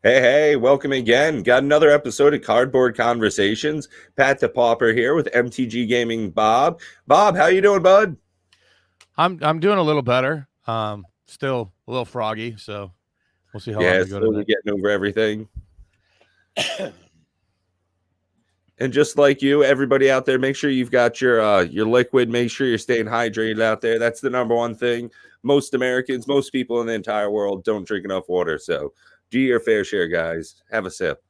Hey, welcome again. Got another episode of Cardboard Conversations. Pat the Pauper here with MTG Gaming Bob. Bob, how you doing, bud? I'm doing a little better. Still a little froggy, so we'll see how long Yeah, we go slowly tonight. getting over everything. And just like you, everybody out there, make sure you've got your liquid. Make sure you're staying hydrated out there. That's the number one thing. Most Americans, most people in the entire world don't drink enough water. So do your fair share, guys. Have a sip.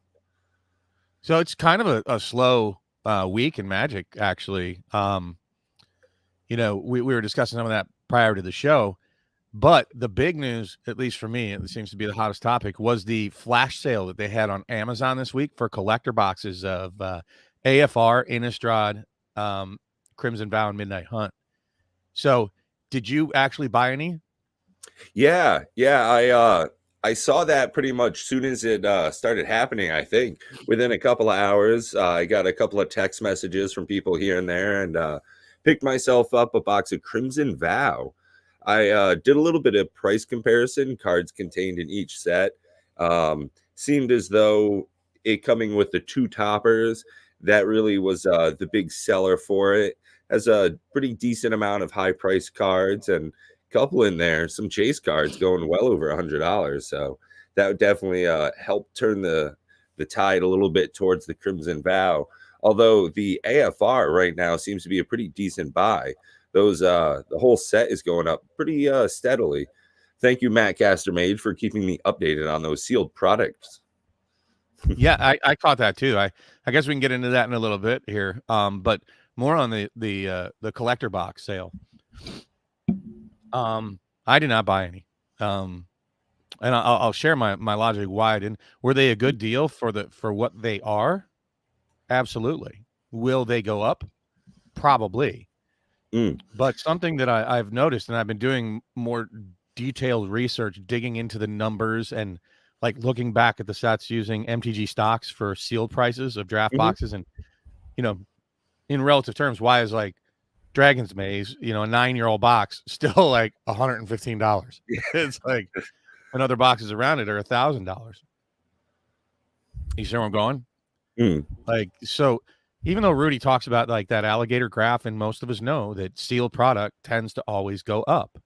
So it's kind of a slow week in Magic, actually. We were discussing some of that prior to the show, but the big news, at least for me, it seems to be the hottest topic, was the flash sale that they had on Amazon this week for collector boxes of AFR, Innistrad, Crimson Vow, and Midnight Hunt. So did you actually buy any? Yeah. I saw that pretty much soon as it started happening. I think within a couple of hours, I got a couple of text messages from people here and there, and picked myself up a box of Crimson Vow. I did a little bit of price comparison, cards contained in each set. Seemed as though it coming with the two toppers, that really was the big seller for it. Has a pretty decent amount of high price cards and couple in there, some chase cards going well over $100. So that would definitely help turn the tide a little bit towards the Crimson Vow. Although the AFR right now seems to be a pretty decent buy. Those the whole set is going up pretty steadily. Thank you, Matt Castermage, for keeping me updated on those sealed products. Yeah, I caught that too. I guess we can get into that in a little bit here. But more on the collector box sale. I did not buy any. And I'll share my logic why I didn't. Were they a good deal for what they are? Absolutely. Will they go up? Probably. But something that I've noticed, and I've been doing more detailed research, digging into the numbers and like looking back at the sets using MTG stocks for sealed prices of draft boxes, and you know, in relative terms, why is like Dragon's Maze, a 9-year-old box still like $115? It's like, and other boxes around it are $1,000. You see where I'm going? Like, so even though Rudy talks about like that alligator graph, and most of us know that sealed product tends to always go up,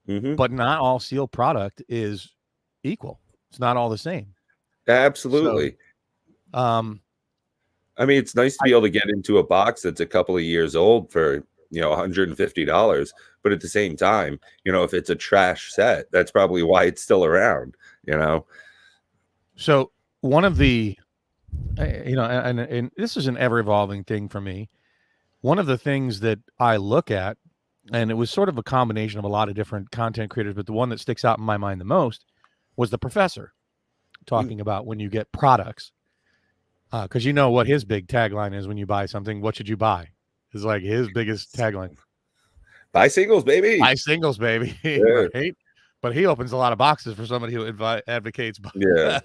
but not all sealed product is equal. It's not all the same. Absolutely. So, I mean, it's nice to be able to get into a box that's a couple of years old for, $150. But at the same time, if it's a trash set, that's probably why it's still around. So one of the, and this is an ever evolving thing for me. One of the things that I look at, and it was sort of a combination of a lot of different content creators, but the one that sticks out in my mind the most was the professor talking about when you get products. Because you know what his big tagline is when you buy something. What should you buy? Is like his biggest tagline. Buy singles, baby. Buy singles, baby. Yeah. Right? But he opens a lot of boxes for somebody who advocates, Yeah.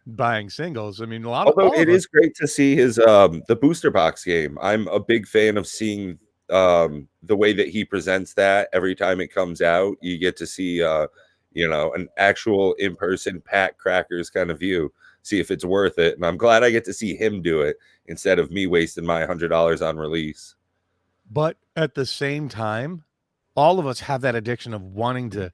buying singles. I mean, Although all it of us. is great to see his the booster box game. I'm a big fan of seeing the way that he presents that every time it comes out. You get to see an actual in-person Pat Crackers kind of view, see if it's worth it. And I'm glad I get to see him do it instead of me wasting my $100 on release. But at the same time, all of us have that addiction of wanting to,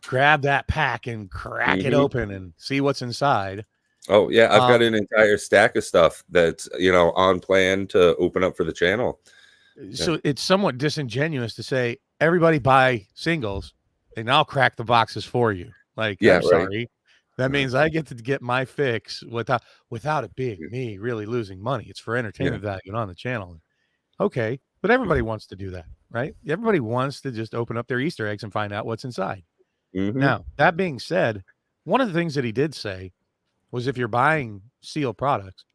grab that pack and crack it open and see what's inside. Oh yeah, I've got an entire stack of stuff that's on plan to open up for the channel. So it's somewhat disingenuous to say everybody buy singles and I'll crack the boxes for you. Like, Yeah, I'm right. sorry. That means I get to get my fix without it being me really losing money. It's for entertainment value and on the channel. Okay, but everybody wants to do that, right? Everybody wants to just open up their Easter eggs and find out what's inside. Now, that being said, one of the things that he did say was if you're buying sealed products,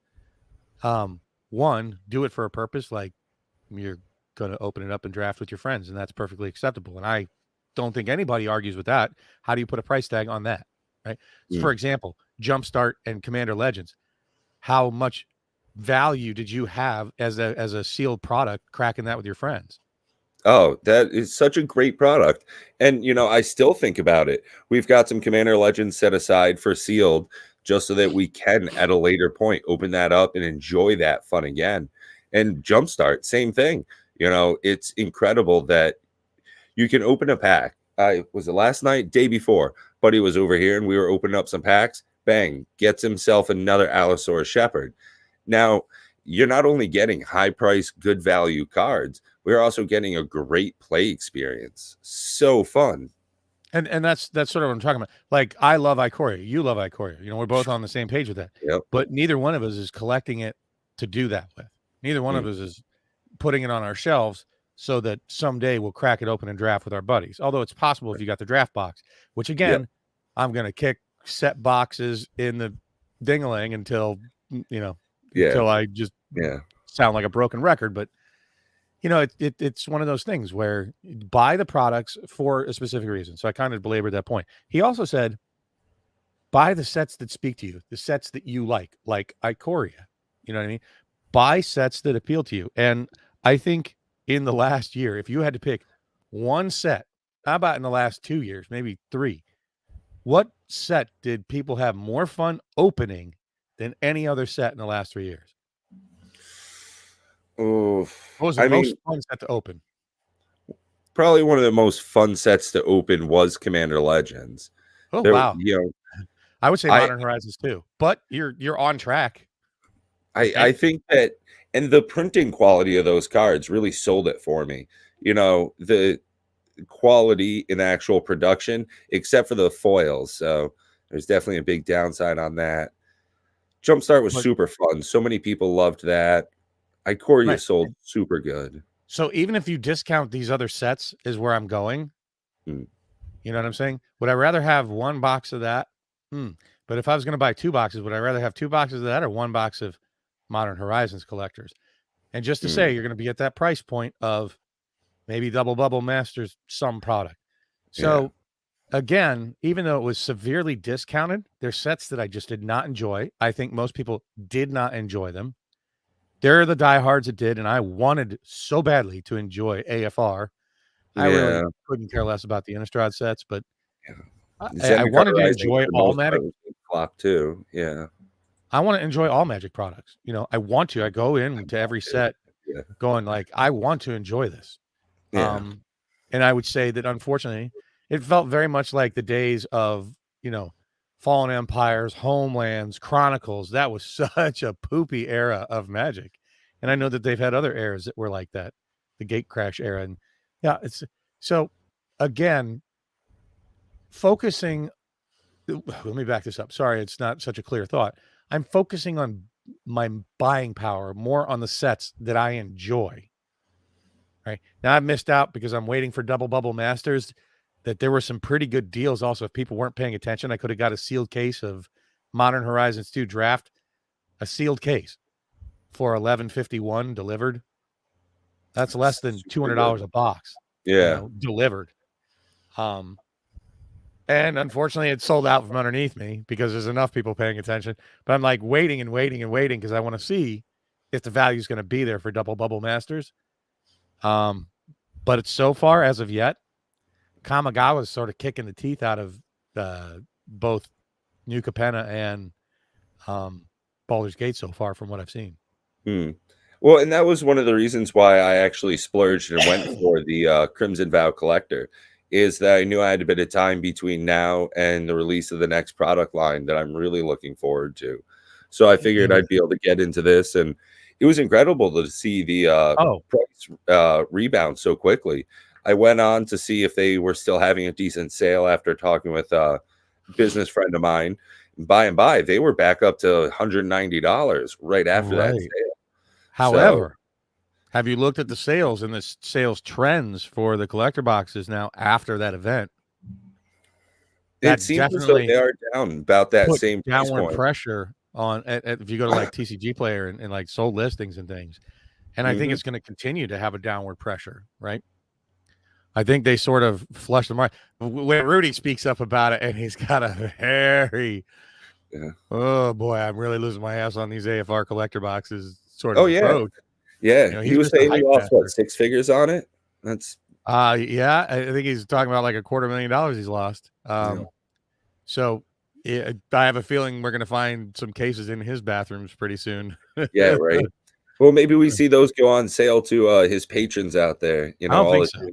one, do it for a purpose, like you're going to open it up and draft with your friends, and that's perfectly acceptable. And I don't think anybody argues with that. How do you put a price tag on that, right? So for example, Jumpstart and Commander Legends, how much value did you have as a sealed product cracking that with your friends? Oh, that is such a great product. And, I still think about it. We've got some Commander Legends set aside for sealed just so that we can, at a later point, open that up and enjoy that fun again. And Jumpstart, same thing. It's incredible that you can open a pack. I was it last night, day before. Buddy was over here and we were opening up some packs. Bang, gets himself another Allosaurus Shepherd. Now, you're not only getting high price, good value cards, we're also getting a great play experience. So fun. And that's sort of what I'm talking about. Like, I love Ikoria. You love Ikoria. We're both on the same page with that. Yep. But neither one of us is collecting it to do that with. Neither one of us is putting it on our shelves so that someday we'll crack it open and draft with our buddies. Although it's possible if you got the draft box, which again, I'm going to kick set boxes in the ding-a-ling until, until I just sound like a broken record. But it's one of those things where buy the products for a specific reason. So I kind of belabored that point. He also said, buy the sets that speak to you, the sets that you like Ikoria. You know what I mean? Buy sets that appeal to you. And I think in the last year, if you had to pick one set, how about in the last 2 years, maybe 3, what set did people have more fun opening than any other set in the last 3 years? Oh, What was the most fun set to open? Probably one of the most fun sets to open was Commander Legends. Oh, wow. I would say Modern Horizons too, but you're on track. I think that, and the printing quality of those cards really sold it for me. The quality in actual production, except for the foils. So there's definitely a big downside on that. Jumpstart was super fun. So many people loved that. Ikoria sold super good. So even if you discount these other sets, is where I'm going. You know what I'm saying? Would I rather have 1 box of that? But if I was going to buy 2 boxes, would I rather have 2 boxes of that or 1 box of Modern Horizons collectors? And just to say, you're going to be at that price point of maybe Double Bubble Masters, some product. So again, even though it was severely discounted, there's sets that I just did not enjoy. I think most people did not enjoy them. There are the diehards that did, and I wanted so badly to enjoy AFR. I really couldn't care less about the Innistrad sets, but I wanted to enjoy all Magic. Flop too. Yeah. I want to enjoy all Magic products. I want to. I go into every set going like, I want to enjoy this. And I would say that unfortunately, it felt very much like the days of, Fallen Empires, Homelands, Chronicles. That was such a poopy era of Magic. And I know that they've had other eras that were like that, the Gate Crash era. And it's so again, focusing. Let me back this up. Sorry, it's not such a clear thought. I'm focusing on my buying power more on the sets that I enjoy. Right now, I've missed out because I'm waiting for Double Bubble Masters. That there were some pretty good deals. Also, if people weren't paying attention, I could have got a sealed case of Modern Horizons 2 Draft, a sealed case for $11.51 delivered. That's less than $200 a box. Delivered. And unfortunately, it sold out from underneath me because there's enough people paying attention. But I'm like waiting and waiting and waiting because I want to see if the value is going to be there for Double Bubble Masters. But it's so far as of yet, Kamigawa is sort of kicking the teeth out of both New Capenna and Baldur's Gate so far from what I've seen. Well, and that was one of the reasons why I actually splurged and went for the Crimson Vow Collector, is that I knew I had a bit of time between now and the release of the next product line that I'm really looking forward to. So I figured I'd be able to get into this, and it was incredible to see the price rebound so quickly. I went on to see if they were still having a decent sale after talking with a business friend of mine. By and by, they were back up to $190 right after that sale. However, have you looked at the sales and the sales trends for the collector boxes now after that event? It seems as though they are down about that same downward pressure on if you go to like TCG Player and like sold listings and things. And I think it's going to continue to have a downward pressure, right? I think they sort of flush the market. When Rudy speaks up about it, and he's got a very, oh boy, I'm really losing my ass on these AFR collector boxes. Sort of approach. He was saying he lost what, 6 figures on it? That's Yeah, I think he's talking about like $250,000 he's lost. yeah, So I have a feeling we're gonna find some cases in his bathrooms pretty soon. yeah, right. Well, maybe we see those go on sale to his patrons out there. I don't All think the so.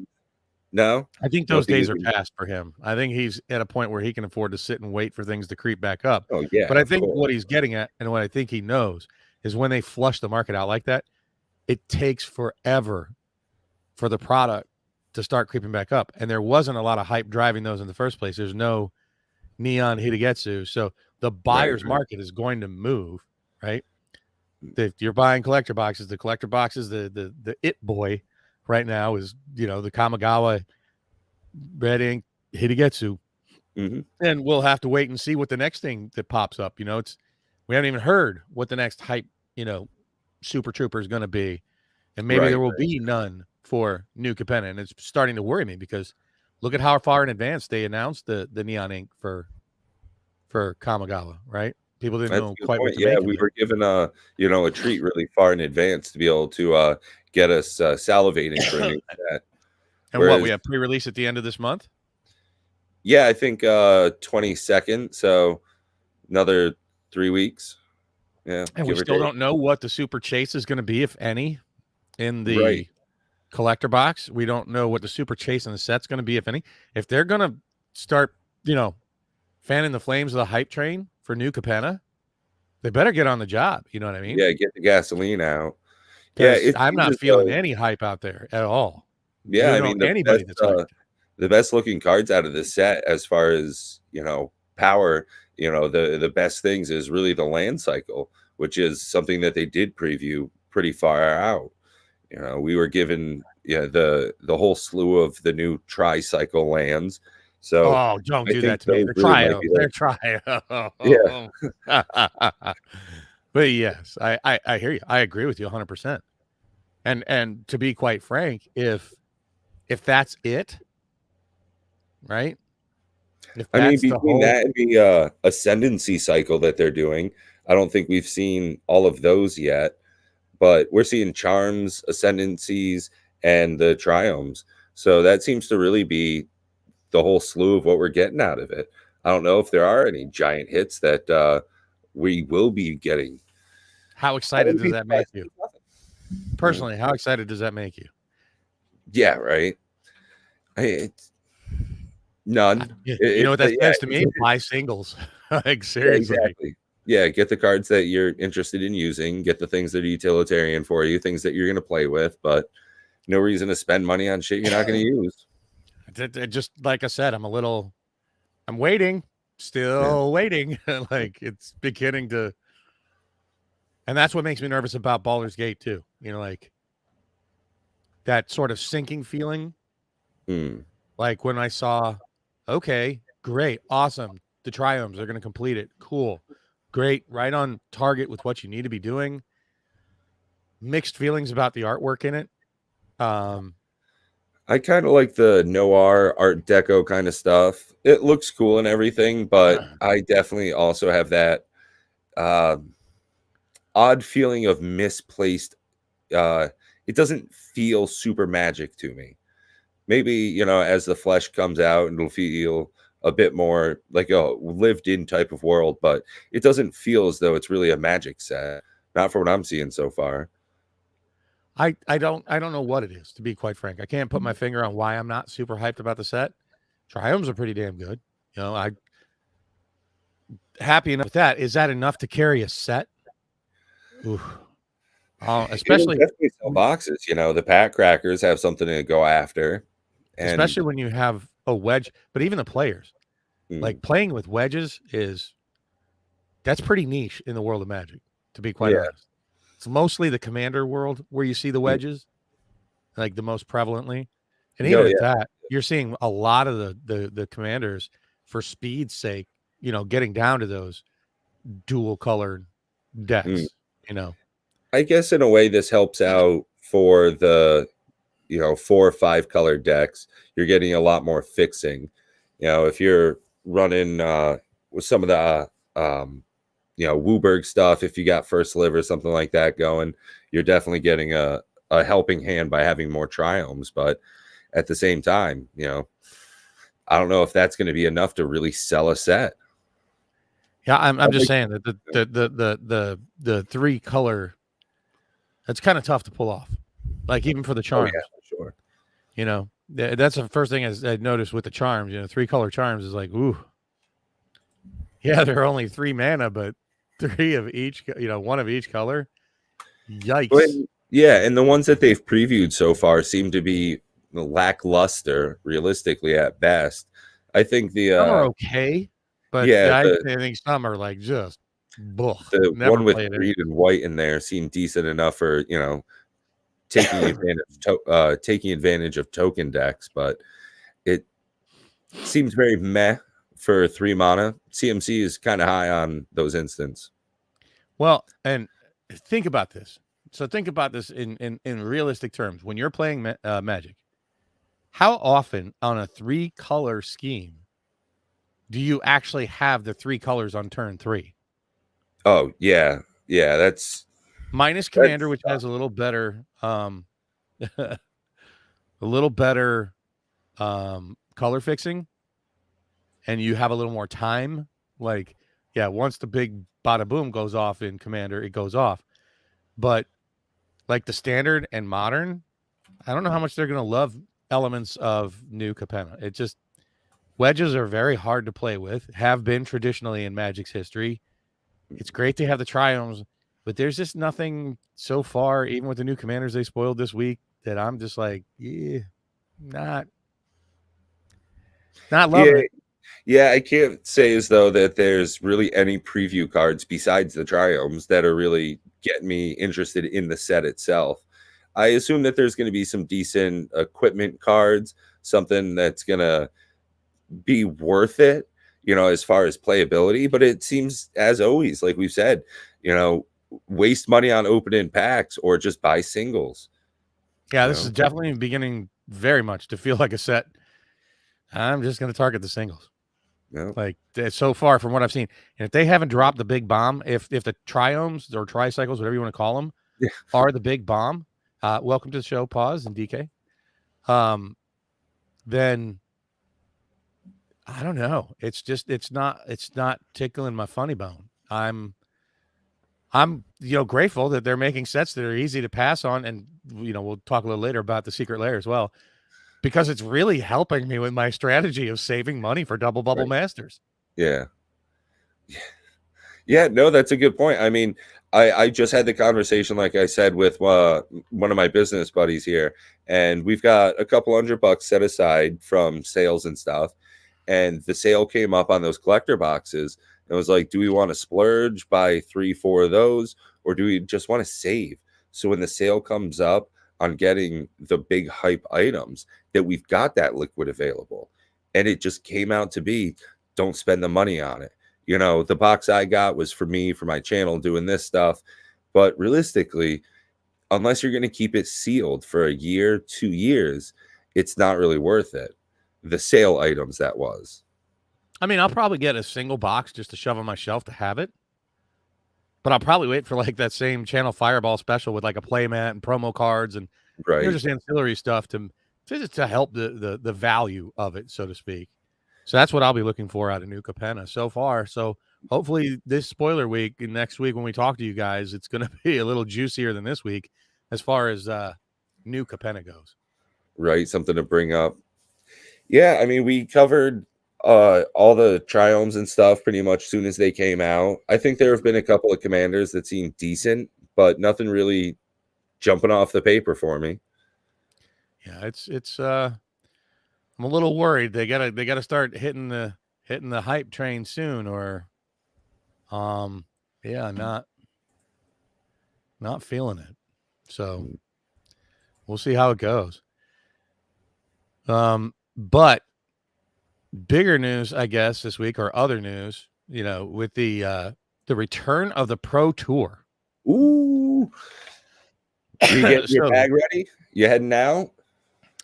no, I think you don't those think days we are can? past for him. I think he's at a point where he can afford to sit and wait for things to creep back up. Oh yeah, But I of think course. what he's getting at, and what I think he knows, is when they flush the market out like that, it takes forever for the product to start creeping back up. And there wasn't a lot of hype driving those in the first place. There's no neon Hitagetsu. So the Right, buyer's right. market is going to move, right? If you're buying collector boxes, the it boy right now is, the Kamigawa red ink Hitagetsu. Hmm. And we'll have to wait and see what the next thing that pops up. We haven't even heard what the next hype, Super Trooper is going to be, and maybe there Right. will be none for New Capenna, and it's starting to worry me because look at how far in advance they announced the neon ink for Kamigawa, right? People didn't That's a know good quite what point. to Yeah, make of we it. were given a treat really far in advance to be able to get us salivating for a new set. And what we Whereas, have pre-release at the end of this month, yeah, I think 22nd, so another 3 weeks. Yeah, and we give or still take. don't know what the Super Chase is going to be, if any, in Right. the collector box. We don't know what the Super Chase in the set's going to be, if any. If they're going to start, fanning the flames of the hype train for New Capenna, they better get on the job. You know what I mean? Yeah, get the gasoline out. Yeah, Because it I'm seems not as feeling though, any hype out there at all. yeah, Do you I know mean anybody that's hyped? the best looking cards out of this set as far as, power, the best things is really the land cycle, which is something that they did preview pretty far out. We were given, yeah, the whole slew of the new tricycle lands. So Oh, don't I do think that to me. those They're really might be trios. They're the, yeah. trios. But yes, I hear you. I agree with you 100%. And to be quite frank, if that's it, right? If I mean, that's the between whole that and the ascendancy cycle that they're doing, I don't think we've seen all of those yet, but we're seeing charms, ascendancies, and the triomes. So that seems to really be the whole slew of what we're getting out of it. I don't know if there are any giant hits that we will be getting. how I excited wouldn't does be that make surprised if you? there's nothing. Yeah, Personally, how excited does that make you? yeah, right. It's none. You know what that Yeah, says to me? Buy singles. Like, yeah, seriously. exactly. Yeah, get the cards that you're interested in using. Get the things that are utilitarian for you, things that you're going to play with, but no reason to spend money on shit you're not going to use. Just like I said, I'm waiting, Yeah. still waiting. Like, it's beginning to, and that's what makes me nervous about Baldur's Gate too. Like that sort of sinking feeling. Hmm. Like when I saw, okay, great, awesome. The triomes are going to complete it. Cool. Great. Right on target with what you need to be doing. Mixed feelings about the artwork in it. Um, I kind of like the noir art deco kind of stuff. It looks cool and everything, but I definitely also have that uh, odd feeling of misplaced. Uh, it doesn't feel super magic to me. Maybe, as the flesh comes out, it'll feel a bit more like a lived in type of world, but it doesn't feel as though it's really a magic set. Not for what I'm seeing so far. I don't know what it is, to be quite frank. I can't put my finger on why I'm not super hyped about the set. Triomes are pretty damn good. I happy enough with that. Is that enough to carry a set? Oof. It'll Especially definitely sell boxes. The Pat Crackers have something to go after. And especially when you have a wedge, but even the players, mm, like playing with wedges that's pretty niche in the world of Magic, to be quite yeah, honest. It's mostly the commander world where you see the mm, wedges, like the most prevalently. And no, even at yeah, that, you're seeing a lot of the commanders for speed's sake, getting down to those dual colored mm. decks, I guess in a way this helps out for the 4 or 5 color decks. You're getting a lot more fixing. If you're running with some of the Wooburg stuff, if you got first live or something like that going, you're definitely getting a helping hand by having more triomes, but at the same time, I don't know if that's going to be enough to really sell a set. Yeah, I'm just saying that the 3-color, it's kind of tough to pull off, like even for the Oh charms. yeah, for sure. That's the first thing I noticed with the charms. 3-color charms is like, ooh, yeah, they're only 3 mana, but 3 of each, one of each color. Yikes. Yeah, and the ones that they've previewed so far seem to be lackluster, realistically at best. I think Some are okay, but yeah, I think some are like just, the never one with played it. green and white in there seemed decent enough for taking advantage of token decks, but it seems very meh for 3 mana. CMC is kind of high on those instants. Well, and think about this. So think about this in realistic terms. When you're playing Magic, how often on a 3-color scheme do you actually have the 3 colors on turn 3? Oh yeah, that's Minus Commander, which has a little better, a little better color fixing, and you have a little more time. Like, yeah, once the big bada boom goes off in Commander, it goes off. But like the standard and modern, I don't know how much they're going to love elements of new Capenna. It just, wedges are very hard to play with, have been traditionally in Magic's history. It's great to have the triomes, but there's just nothing so far, even with the new commanders they spoiled this week, that I'm just like, yeah, not loving it. Yeah, I can't say as though that there's really any preview cards besides the triomes that are really getting me interested in the set itself. I assume that there's going to be some decent equipment cards, something that's going to be worth it, as far as playability. But it seems, as always, like we've said, waste money on opening packs or just buy singles. Yeah, this is definitely beginning very much to feel like a set. I'm just going to target the singles. Yeah. Like, so far from what I've seen, and if they haven't dropped the big bomb, if the triomes or tricycles, whatever you want to call them, are the big bomb, welcome to the show, Pause and DK. Then I don't know. It's just it's not tickling my funny bone. I'm grateful that they're making sets that are easy to pass on, and we'll talk a little later about the secret layer as well, because it's really helping me with my strategy of saving money for double bubble masters. Yeah. No, that's a good point. I mean, I just had the conversation, like I said, with one of my business buddies here, and we've got a couple $100 set aside from sales and stuff. And the sale came up on those collector boxes. And it was like, do we want to splurge, buy 3-4 of those, or do we just want to save? So when the sale comes up on getting the big hype items, that we've got that liquid available. And it just came out to be, don't spend the money on it. The box I got was for me, for my channel, doing this stuff. But realistically, unless you're going to keep it sealed for a year, 2 years, it's not really worth it. The sale items, that was. I mean, I'll probably get a single box just to shove on my shelf to have it. But I'll probably wait for like that same channel Fireball special with like a playmat and promo cards and just ancillary stuff to help the value of it, so to speak. So that's what I'll be looking for out of New Capenna so far. So hopefully this spoiler week and next week when we talk to you guys, it's going to be a little juicier than this week as far as New Capenna goes. Right, something to bring up. Yeah, I mean, we covered all the triomes and stuff pretty much soon as they came out. I think there have been a couple of commanders that seem decent, but nothing really jumping off the paper for me. Yeah, it's I'm a little worried. They gotta start hitting the hype train soon, or not feeling it. So we'll see how it goes. But bigger news, I guess, this week, or other news, with the return of the Pro Tour. Ooh. You get your bag ready? You heading out?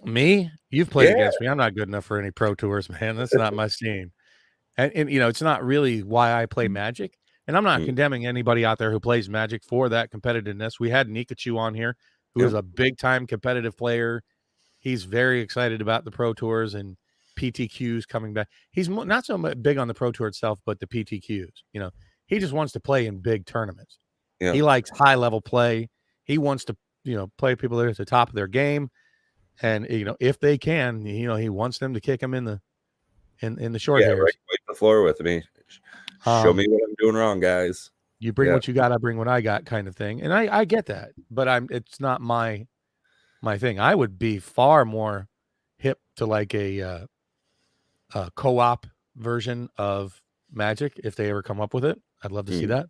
Me? You've played against me. I'm not good enough for any Pro Tours, man. That's not my scene. And it's not really why I play Magic. And I'm not condemning anybody out there who plays Magic for that competitiveness. We had Nikachu on here who is a big time competitive player. He's very excited about the Pro Tours and PTQs coming back. He's not so big on the Pro Tour itself, but the PTQs. He just wants to play in big tournaments. Yeah. He likes high level play. He wants to, play people that are at the top of their game. And, if they can, he wants them to kick him in the short hairs. Right. Wipe the floor with me. Show me what I'm doing wrong, guys. You bring what you got, I bring what I got, kind of thing. And I get that, but it's not my thing. I would be far more hip to like a co-op version of Magic if they ever come up with it. I'd love to see that.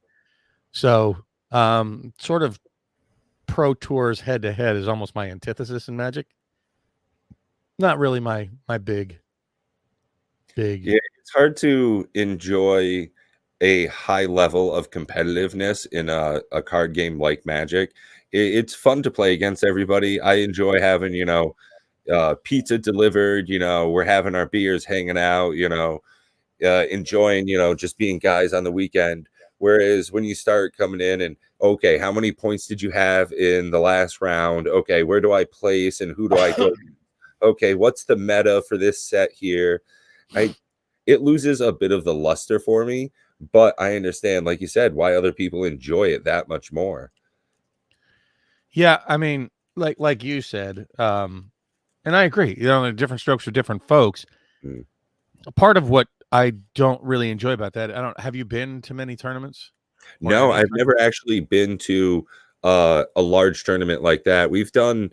So, sort of Pro Tours head to head is almost my antithesis in Magic. Not really my big. Yeah, it's hard to enjoy a high level of competitiveness in a card game like Magic. It's fun to play against everybody. I enjoy having, pizza delivered, we're having our beers, hanging out, enjoying, just being guys on the weekend. Whereas when you start coming in and, okay, how many points did you have in the last round? Okay, where do I place and who do I go? Okay, what's the meta for this set here? It loses a bit of the luster for me, but I understand, like you said, why other people enjoy it that much more. Yeah, I mean, like you said, and I agree. There are different strokes for different folks. Part of what I don't really enjoy about that, have you been to many tournaments? No, I've never actually been to a large tournament like that. We've done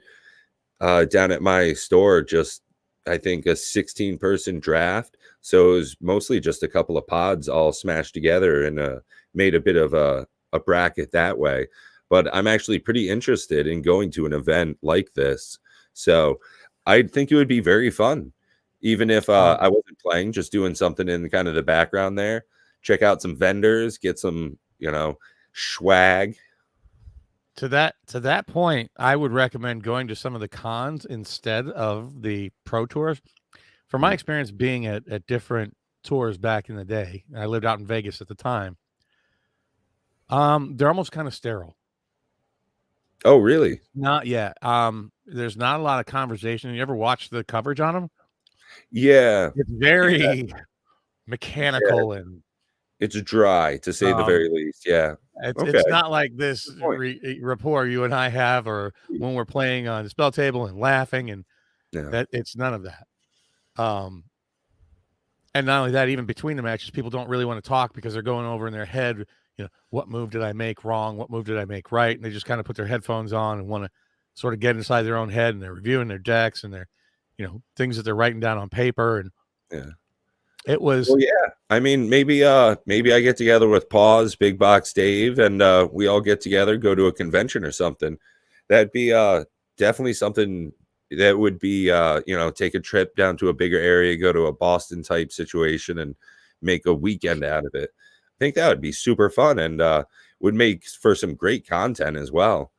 down at my store just, I think, a 16-person draft. So it was mostly just a couple of pods all smashed together and made a bit of a bracket that way. But I'm actually pretty interested in going to an event like this. So I think it would be very fun. Even if I wasn't playing, just doing something in kind of the background there. Check out some vendors, get some, swag. To that point, I would recommend going to some of the cons instead of the Pro Tours. From my experience being at different tours back in the day, I lived out in Vegas at the time. They're almost kind of sterile. Oh, really? Not yet. There's not a lot of conversation. You ever watch the coverage on them? Yeah. It's very mechanical and it's dry, to say the very least. Yeah. It's not like this rapport you and I have, or when we're playing on the spell table and laughing, and that it's none of that. And not only that, even between the matches, people don't really want to talk because they're going over in their head, what move did I make wrong? What move did I make right? And they just kind of put their headphones on and want to sort of get inside their own head, and they're reviewing their decks and their, things that they're writing down on paper. And it was, well, yeah. I mean, maybe I get together with Paws, Big Box Dave, and we all get together, go to a convention or something. That'd be definitely something that would be, take a trip down to a bigger area, go to a Boston type situation and make a weekend out of it. I think that would be super fun and would make for some great content as well.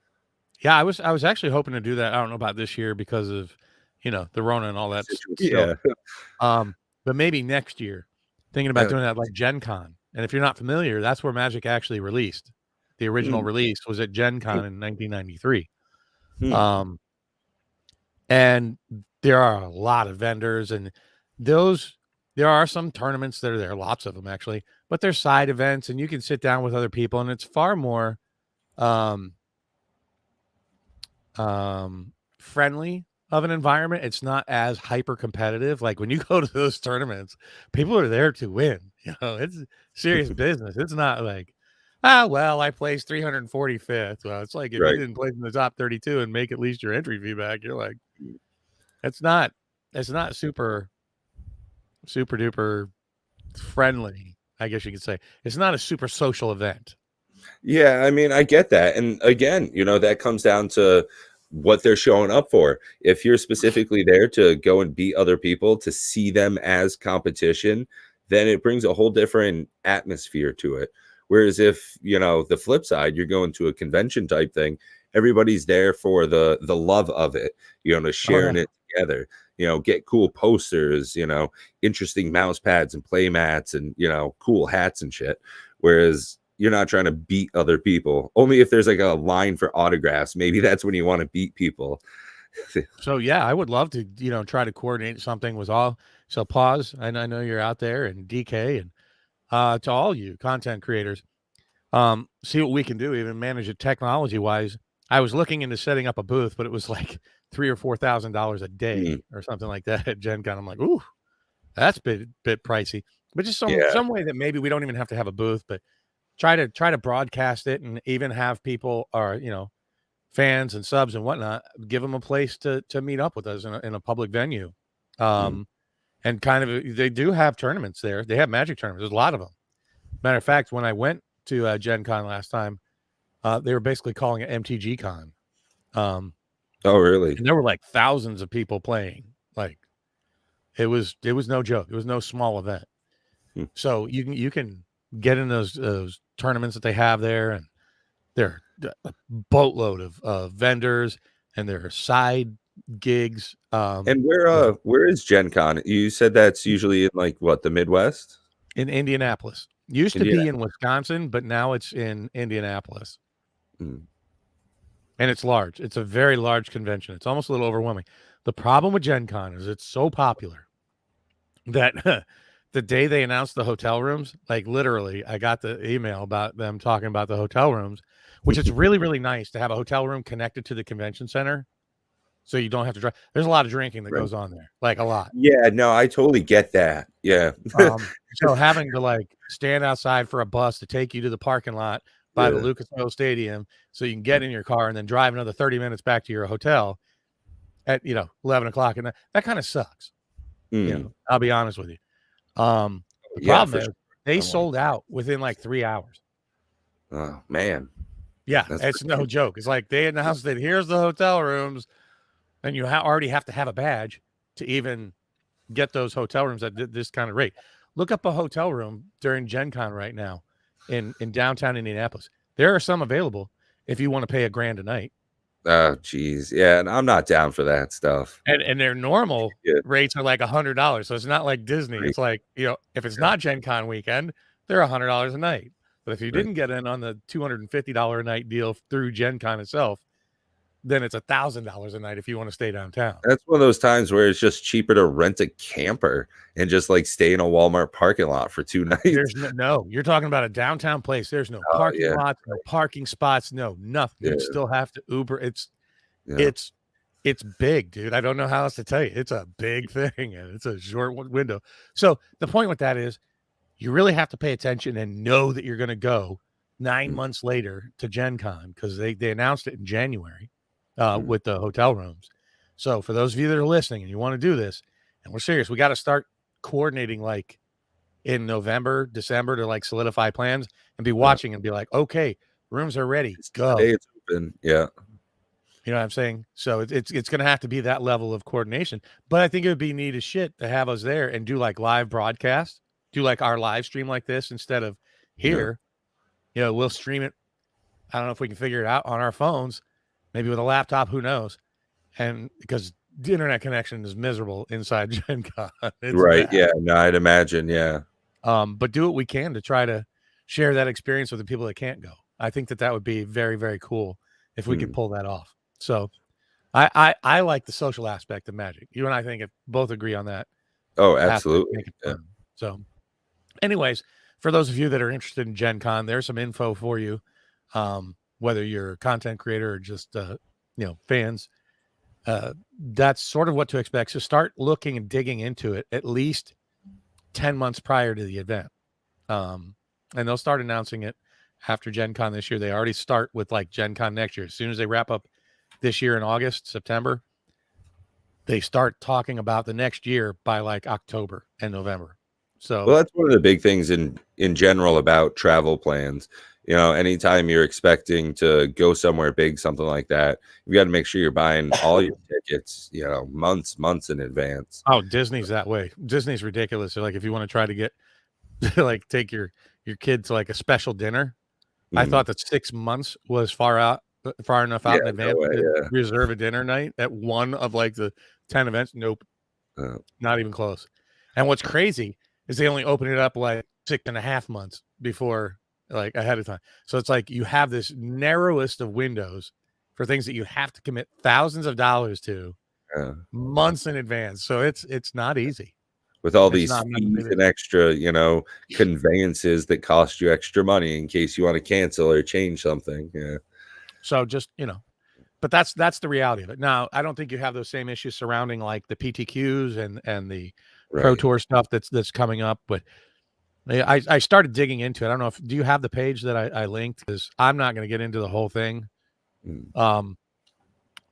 Yeah, I was actually hoping to do that. I don't know about this year because of, the Rona and all that stuff. But maybe next year, thinking about doing that like Gen Con. And if you're not familiar, that's where Magic actually released. The original release was at Gen Con in 1993. And there are a lot of vendors, and there are some tournaments that are there, lots of them actually, but they're side events, and you can sit down with other people, and it's far more friendly of an environment. It's not as hyper competitive. Like when you go to those tournaments, people are there to win. It's serious business. It's not like, well, I placed 345th. Well, it's like if you didn't place in the top 32 and make at least your entry fee back, you're like, it's not super duper friendly, I guess you could say. It's not a super social event. Yeah, I mean, I get that. And again, that comes down to what they're showing up for. If you're specifically there to go and beat other people, to see them as competition, then it brings a whole different atmosphere to it. Whereas if, the flip side, you're going to a convention type thing, everybody's there for the love of it, sharing it together, get cool posters, interesting mouse pads and play mats and, cool hats and shit. Whereas, you're not trying to beat other people. Only if there's like a line for autographs, maybe that's when you want to beat people. So yeah, I would love to, try to coordinate something with all. So pause, and I know you're out there, and DK, and to all you content creators, see what we can do, even manage it technology wise. I was looking into setting up a booth, but it was like $3,000 or $4,000 a day or something like that at Gen Con. I'm like, ooh, that's a bit pricey. But just some way that maybe we don't even have to have a booth, but try to broadcast it, and even have people, or fans and subs and whatnot, give them a place to meet up with us in a public venue. And kind of, they do have tournaments there. They have Magic tournaments. There's a lot of them. Matter of fact, when I went to Gen Con last time, they were basically calling it MTG Con. Oh, really? And there were like thousands of people playing. Like it was no joke. It was no small event. So you can get in those tournaments that they have there, and there are a boatload of vendors, and there are side gigs. And where is Gen Con? You said that's usually in like what, the Midwest? In Indianapolis. Used to be in Wisconsin, but now it's in Indianapolis. And it's large. It's a very large convention. It's almost a little overwhelming. The problem with Gen Con is it's so popular that the day they announced the hotel rooms, like literally, I got the email about them talking about the hotel rooms, which is really, really nice to have a hotel room connected to the convention center, so you don't have to drive. There's a lot of drinking that goes on there, like a lot. Yeah, no, I totally get that. Yeah. So having to like stand outside for a bus to take you to the parking lot by the Lucas Oil Stadium, so you can get in your car and then drive another 30 minutes back to your hotel at 11 o'clock, and that kind of sucks. I'll be honest with you. The problem is they sold out within like 3 hours. Oh man. Yeah, it's no joke. It's like they announced that here's the hotel rooms, and you already have to have a badge to even get those hotel rooms at this kind of rate. Look up a hotel room during Gen Con right now in downtown Indianapolis. There are some available if you want to pay $1,000 a night. Oh, geez. Yeah, and I'm not down for that stuff. And their normal rates are like $100. So it's not like Disney. It's like, if it's not Gen Con weekend, they're $100 a night. But if you didn't get in on the $250 a night deal through Gen Con itself, then it's $1,000 a night if you want to stay downtown. That's one of those times where it's just cheaper to rent a camper and just like stay in a Walmart parking lot for 2 nights. There's no, you're talking about a downtown place. There's no parking lots, no parking spots, no nothing. You still have to Uber. It's big, dude. I don't know how else to tell you. It's a big thing, and it's a short window. So the point with that is, you really have to pay attention and know that you're going to go 9 months later to Gen Con, because they announced it in January with the hotel rooms. So for those of you that are listening and you want to do this, and we're serious, we got to start coordinating like in November, December, to like solidify plans and be watching and be like, okay, rooms are ready. Go. It's open. Yeah. You know what I'm saying? So it's going to have to be that level of coordination. But I think it would be neat as shit to have us there and do like live broadcast, do like our live stream like this instead of here. We'll stream it. I don't know if we can figure it out on our phones, maybe with a laptop, who knows? And because the internet connection is miserable inside Gen Con. Right. Bad. Yeah. No, I'd imagine. Yeah. But do what we can to try to share that experience with the people that can't go. I think that would be very, very cool if we could pull that off. So I like the social aspect of Magic. You and I think both agree on that. Oh, absolutely. Yeah. So anyways, for those of you that are interested in Gen Con, there's some info for you. Whether you're a content creator or just, fans, that's sort of what to expect. So start looking and digging into it at least 10 months prior to the event. And they'll start announcing it after Gen Con this year. They already start with like Gen Con next year. As soon as they wrap up this year in August, September, they start talking about the next year by like October and November. So, well, that's one of the big things in general about travel plans. Anytime you're expecting to go somewhere big, something like that, you got to make sure you're buying all your tickets, months in advance. Oh, Disney's that way. Disney's ridiculous. So like if you want to try to get like take your kid to like a special dinner, I thought that 6 months was far enough out in advance to reserve a dinner night at one of like the 10 events. Nope. Not even close. And what's crazy is they only open it up like 6.5 months before like ahead of time. So it's like you have this narrowest of windows for things that you have to commit thousands of dollars to months in advance. So it's not easy. With all It's these not. I'm not gonna fees say and that. extra, conveyances that cost you extra money in case you want to cancel or change something. Yeah. So just but that's the reality of it. Now, I don't think you have those same issues surrounding like the PTQs and the Pro Right. Tour stuff that's coming up. But I started digging into it. I don't know if do you have the page that I linked? Because I'm not going to get into the whole thing. Mm.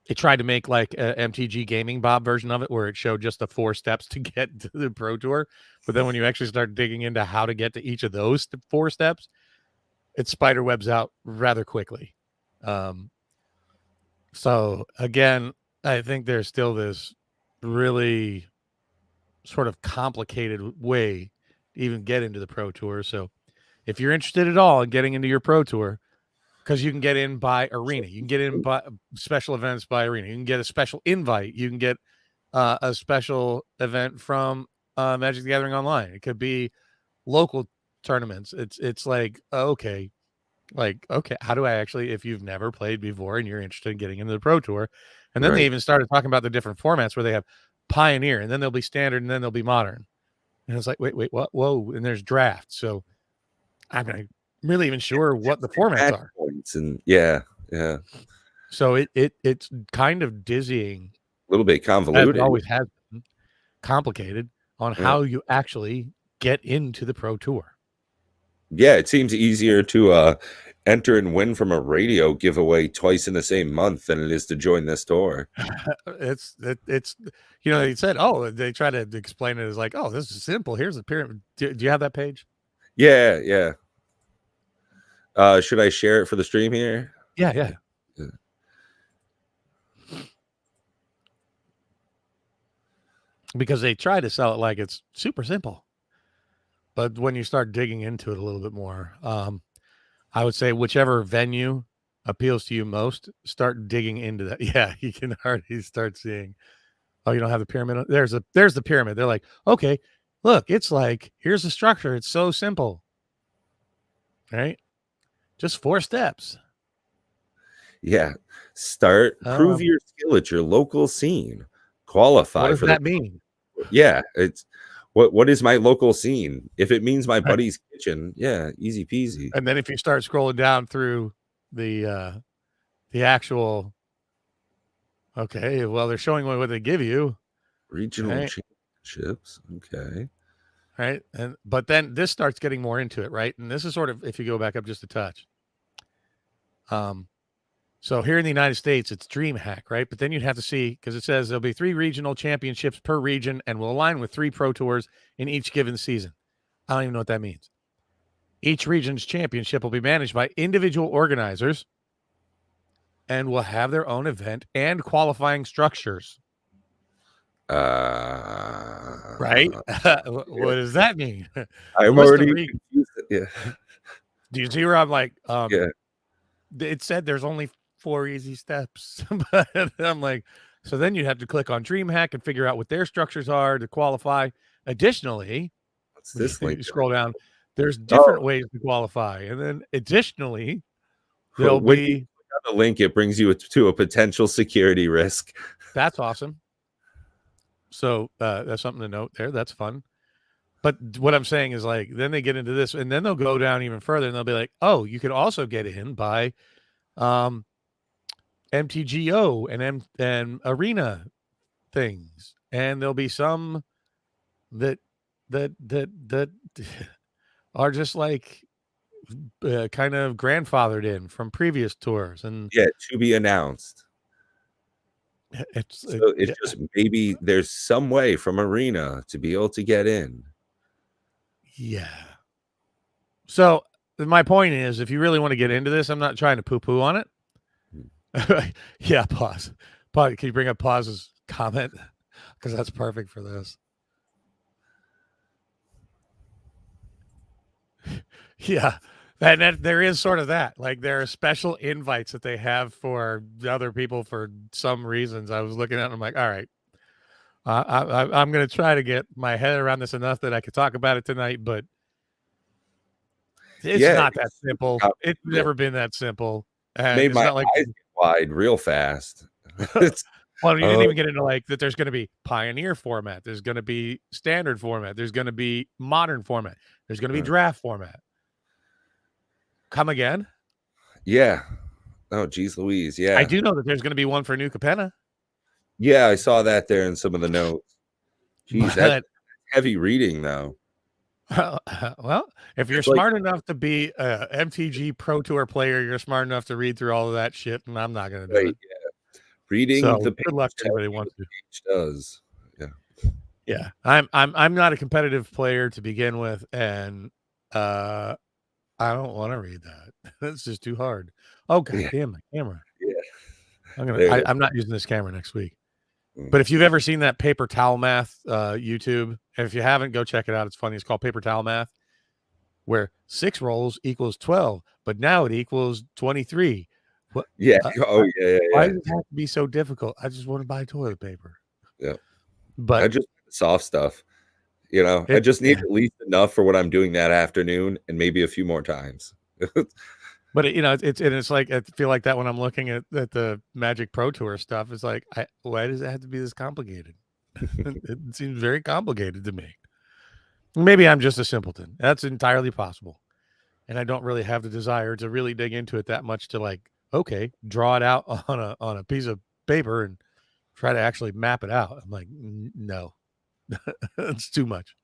It tried to make like a MTG Gaming Bob version of it, where it showed just the 4 steps to get to the Pro Tour. But then when you actually start digging into how to get to each of those 4 steps, it spider webs out rather quickly. So again, I think there's still this really sort of complicated way to even get into the Pro Tour. So if you're interested at all in getting into your Pro Tour, because you can get in by arena, you can get in by special events by arena, you can get a special invite, you can get a special event from Magic the Gathering Online. It could be local tournaments. It's like okay, how do I actually, if you've never played before and you're interested in getting into the Pro Tour, and then they Right. even started talking about the different formats where they have Pioneer, and then there'll be Standard, and then there'll be Modern, and it's like, wait, what? Whoa! And there's Draft, so I'm not really even sure what the formats Match are. points and yeah. So it's kind of dizzying, A little bit as it convoluted. always has been, complicated on Yeah. how you actually get into the Pro Tour. Yeah, it seems easier to enter and win from a radio giveaway twice in the same month than it is to join this tour. It's they said, they try to explain it as like, oh, this is simple. Here's the pyramid. Do you have that page? Yeah, yeah. Should I share it for the stream here? Yeah. Yeah. Because they try to sell it like it's super simple. But when you start digging into it a little bit more, I would say whichever venue appeals to you most, start digging into that. Yeah, you can already start seeing, oh, you don't have the pyramid. There's the pyramid. They're like, okay, look, it's like, here's the structure. It's so simple. Right? Just 4 steps. Yeah. Prove your skill at your local scene. Qualify What does for that mean? Yeah, it's what is my local scene? If it means my buddy's kitchen, yeah, easy peasy. And then if you start scrolling down through the actual, okay, well, they're showing what they give you. Regional Right. championships. Okay. Right. But then this starts getting more into it, right? And this is sort of, if you go back up just a touch. So here in the United States, it's DreamHack, right? But then you'd have to see, because it says there'll be 3 regional championships per region and will align with 3 Pro Tours in each given season. I don't even know what that means. Each region's championship will be managed by individual organizers and will have their own event and qualifying structures. Right? What does that mean? I'm already confused. Yeah. Do you see where I'm like, Yeah. it said there's only 4 easy steps. But I'm like, so then you have to click on DreamHack and figure out what their structures are to qualify. Additionally, What's this link? you scroll down, there's different ways to qualify. And then additionally, there'll when be you click on the link, it brings you to a potential security risk. That's awesome. So that's something to note there. That's fun. But what I'm saying is like, then they get into this and then they'll go down even further and they'll be like, oh, you could also get in by MTGO and arena things. And there'll be some that are just like kind of grandfathered in from previous tours. And yeah, to be announced. It's just maybe there's some way from arena to be able to get in. Yeah. So my point is, if you really want to get into this, I'm not trying to poo-poo on it. Yeah, pause. Can you bring up pause's comment? Because that's perfect for this. Yeah. And there is sort of that. Like there are special invites that they have for other people for some reasons. I was looking at it and I'm like, all right. I'm going to try to get my head around this enough that I could talk about it tonight, but It's not that simple. It's never been that simple. And Made it's my not like eyes get wide real fast. It's, well, you didn't even get into like that there's going to be pioneer format, there's going to be standard format, there's going to be modern format, there's going to be draft format. Come again? yeah. Oh, geez Louise. Yeah. I do know that there's going to be one for New Capenna. Yeah, I saw that there in some of the notes. Geez, that's But heavy reading, though. well, if you're It's like, smart enough to be a MTG Pro Tour player, you're smart enough to read through all of that shit, and I'm not going to do right, it. yeah. Reading So the good luck page to tells anybody who you what wants to. the page does. Yeah. Yeah, I'm not a competitive player to begin with, and I don't want to read that. It's just too hard. Oh god Yeah. damn my camera! Yeah. I'm not using this camera next week. Mm. But if you've ever seen that paper towel math YouTube, and if you haven't, go check it out. It's funny. It's called paper towel math, where 6 rolls equals 12, but now it equals 23. What? Yeah. Oh, yeah. Why does it have to be so difficult? I just want to buy toilet paper. Yeah. But I just soft stuff. I just need at least enough for what I'm doing that afternoon and maybe a few more times. But it's like I feel like that when I'm looking at the Magic Pro Tour stuff. It's like, why does it have to be this complicated? It seems very complicated to me. Maybe I'm just a simpleton. That's entirely possible, and I don't really have the desire to really dig into it that much to like, okay, draw it out on a piece of paper and try to actually map it out. I'm like, no, it's too much.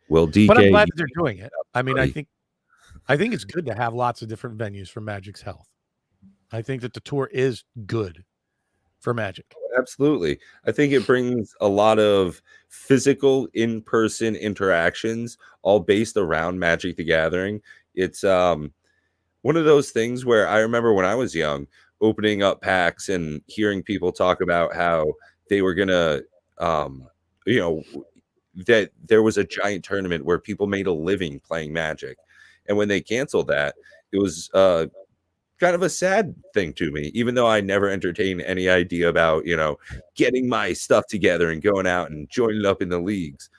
Well, DK, but I'm glad that they're doing it. I mean, buddy. I think it's good to have lots of different venues for Magic's health. I think that the tour is good for Magic. Absolutely. I think it brings a lot of physical in-person interactions all based around Magic the Gathering. It's one of those things where I remember when I was young opening up packs and hearing people talk about how they were gonna that there was a giant tournament where people made a living playing Magic. And when they canceled that, it was kind of a sad thing to me, even though I never entertained any idea about, getting my stuff together and going out and joining up in the leagues.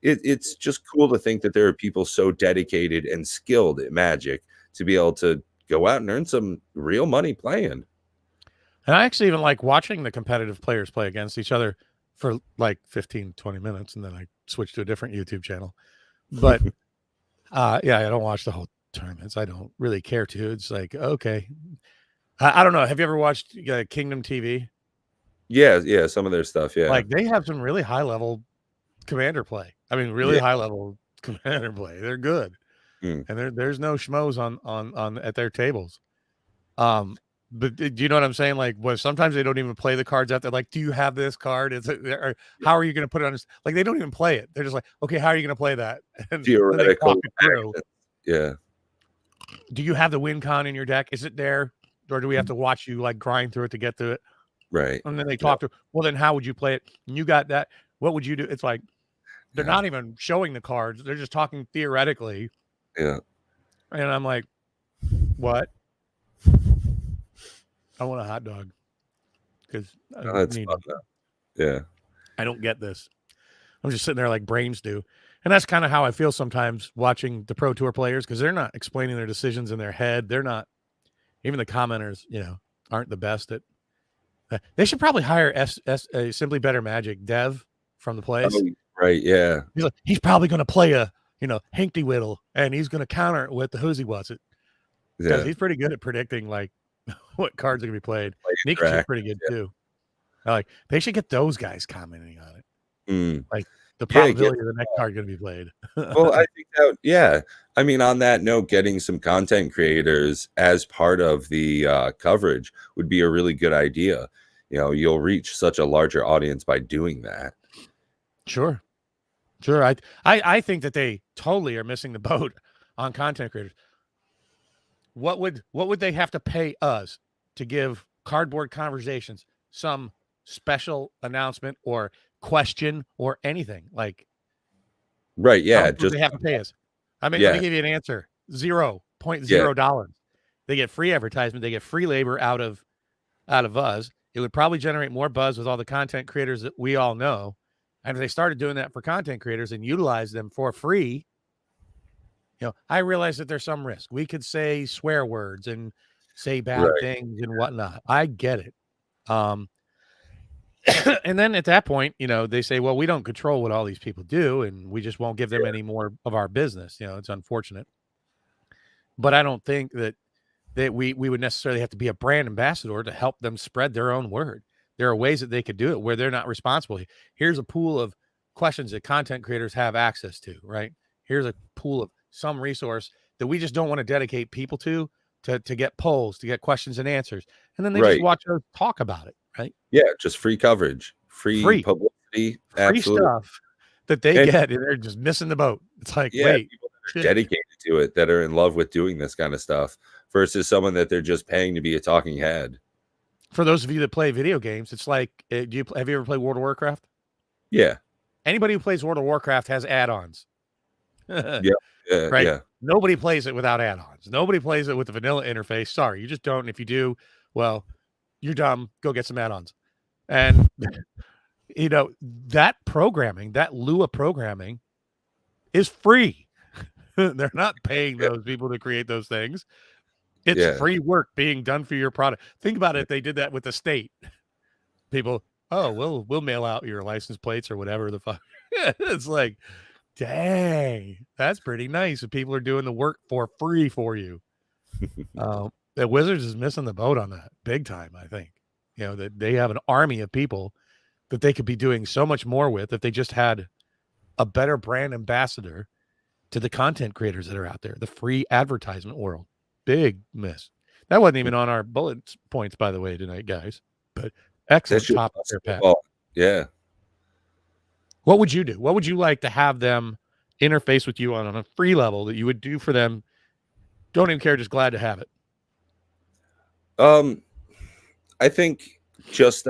It's just cool to think that there are people so dedicated and skilled at Magic to be able to go out and earn some real money playing. And I actually even like watching the competitive players play against each other for like 15, 20 minutes. And then I switch to a different YouTube channel. But yeah, I don't watch the whole tournaments. I don't really care to. It's like, okay. I don't know. Have you ever watched Kingdom TV? Yeah, some of their stuff, yeah. Like they have some really high level commander play. I mean, really high level commander play. They're good. And there's no schmoes on at their tables. But do you know what I'm saying? Like, sometimes they don't even play the cards out there. Like, do you have this card? Or how are you going to put it on? Like, they don't even play it. They're just like, okay, how are you going to play that? And theoretical. Yeah. Do you have the win con in your deck? Is it there, or do we have to watch you like grind through it to get to it? Right. And then they talk to. Well, then how would you play it? And you got that. What would you do? It's like they're not even showing the cards. They're just talking theoretically. Yeah. And I'm like, what? I want a hot dog because That's fun, though. Yeah. I don't get this. I'm just sitting there like brains do. And that's kind of how I feel sometimes watching the Pro Tour players because they're not explaining their decisions in their head. They're not, even the commenters, aren't the best at. They should probably hire Simply Better Magic Dev from the place. Oh, right, yeah. He's probably going to play a, Hinkty Whittle, and he's going to counter it with the Who's He Was It. Because he's pretty good at predicting, like, what cards are going to be played. Nick's pretty good, too. Like, they should get those guys commenting on it. Like, the probability of the next card going to be played. Well, I think that, I mean, on that note, getting some content creators as part of the coverage would be a really good idea. You'll reach such a larger audience by doing that. Sure. I think that they totally are missing the boat on content creators. What would they have to pay us to give Cardboard Conversations some special announcement or question or anything? Like, right, yeah, just they have to pay us. I mean, let me give you an answer. $0.0. They get free advertisement, they get free labor out of us. It would probably generate more buzz with all the content creators that we all know. And if they started doing that for content creators and utilize them for free, I realize that there's some risk. We could say swear words and say bad Right. things and whatnot. I get it. And then at that point, they say, well, we don't control what all these people do, and we just won't give them any more of our business. It's unfortunate. But I don't think that we would necessarily have to be a brand ambassador to help them spread their own word. There are ways that they could do it where they're not responsible. Here's a pool of questions that content creators have access to, right? Here's a pool of some resource that we just don't want to dedicate people to get polls, to get questions and answers. And then they just Right. watch us talk about it, right? Yeah, just free coverage, free publicity, free absolutely. stuff that they get, and they're just missing the boat. It's like, wait, people that are dedicated to it, that are in love with doing this kind of stuff, versus someone that they're just paying to be a talking head. For those of you that play video games, it's like, have you ever played World of Warcraft? Yeah. Anybody who plays World of Warcraft has add-ons. Yeah. Right? Yeah. Nobody plays it without add-ons. Nobody plays it with the vanilla interface. Sorry, you just don't. And if you do, well, you're dumb. Go get some add-ons. And that programming, that Lua programming, is free. They're not paying those people to create those things. It's free work being done for your product. Think about it. If they did that with the state. People, we'll mail out your license plates or whatever the fuck. It's like, dang, that's pretty nice. If people are doing the work for free for you. The Wizards is missing the boat on that big time, I think. That they have an army of people that they could be doing so much more with if they just had a better brand ambassador to the content creators that are out there, the free advertisement world. Big miss. That wasn't even on our bullet points, by the way, tonight, guys. But excellent topic there, Pat. Yeah. What would you do? What would you like to have them interface with you on a free level that you would do for them? Don't even care, just glad to have it. I think just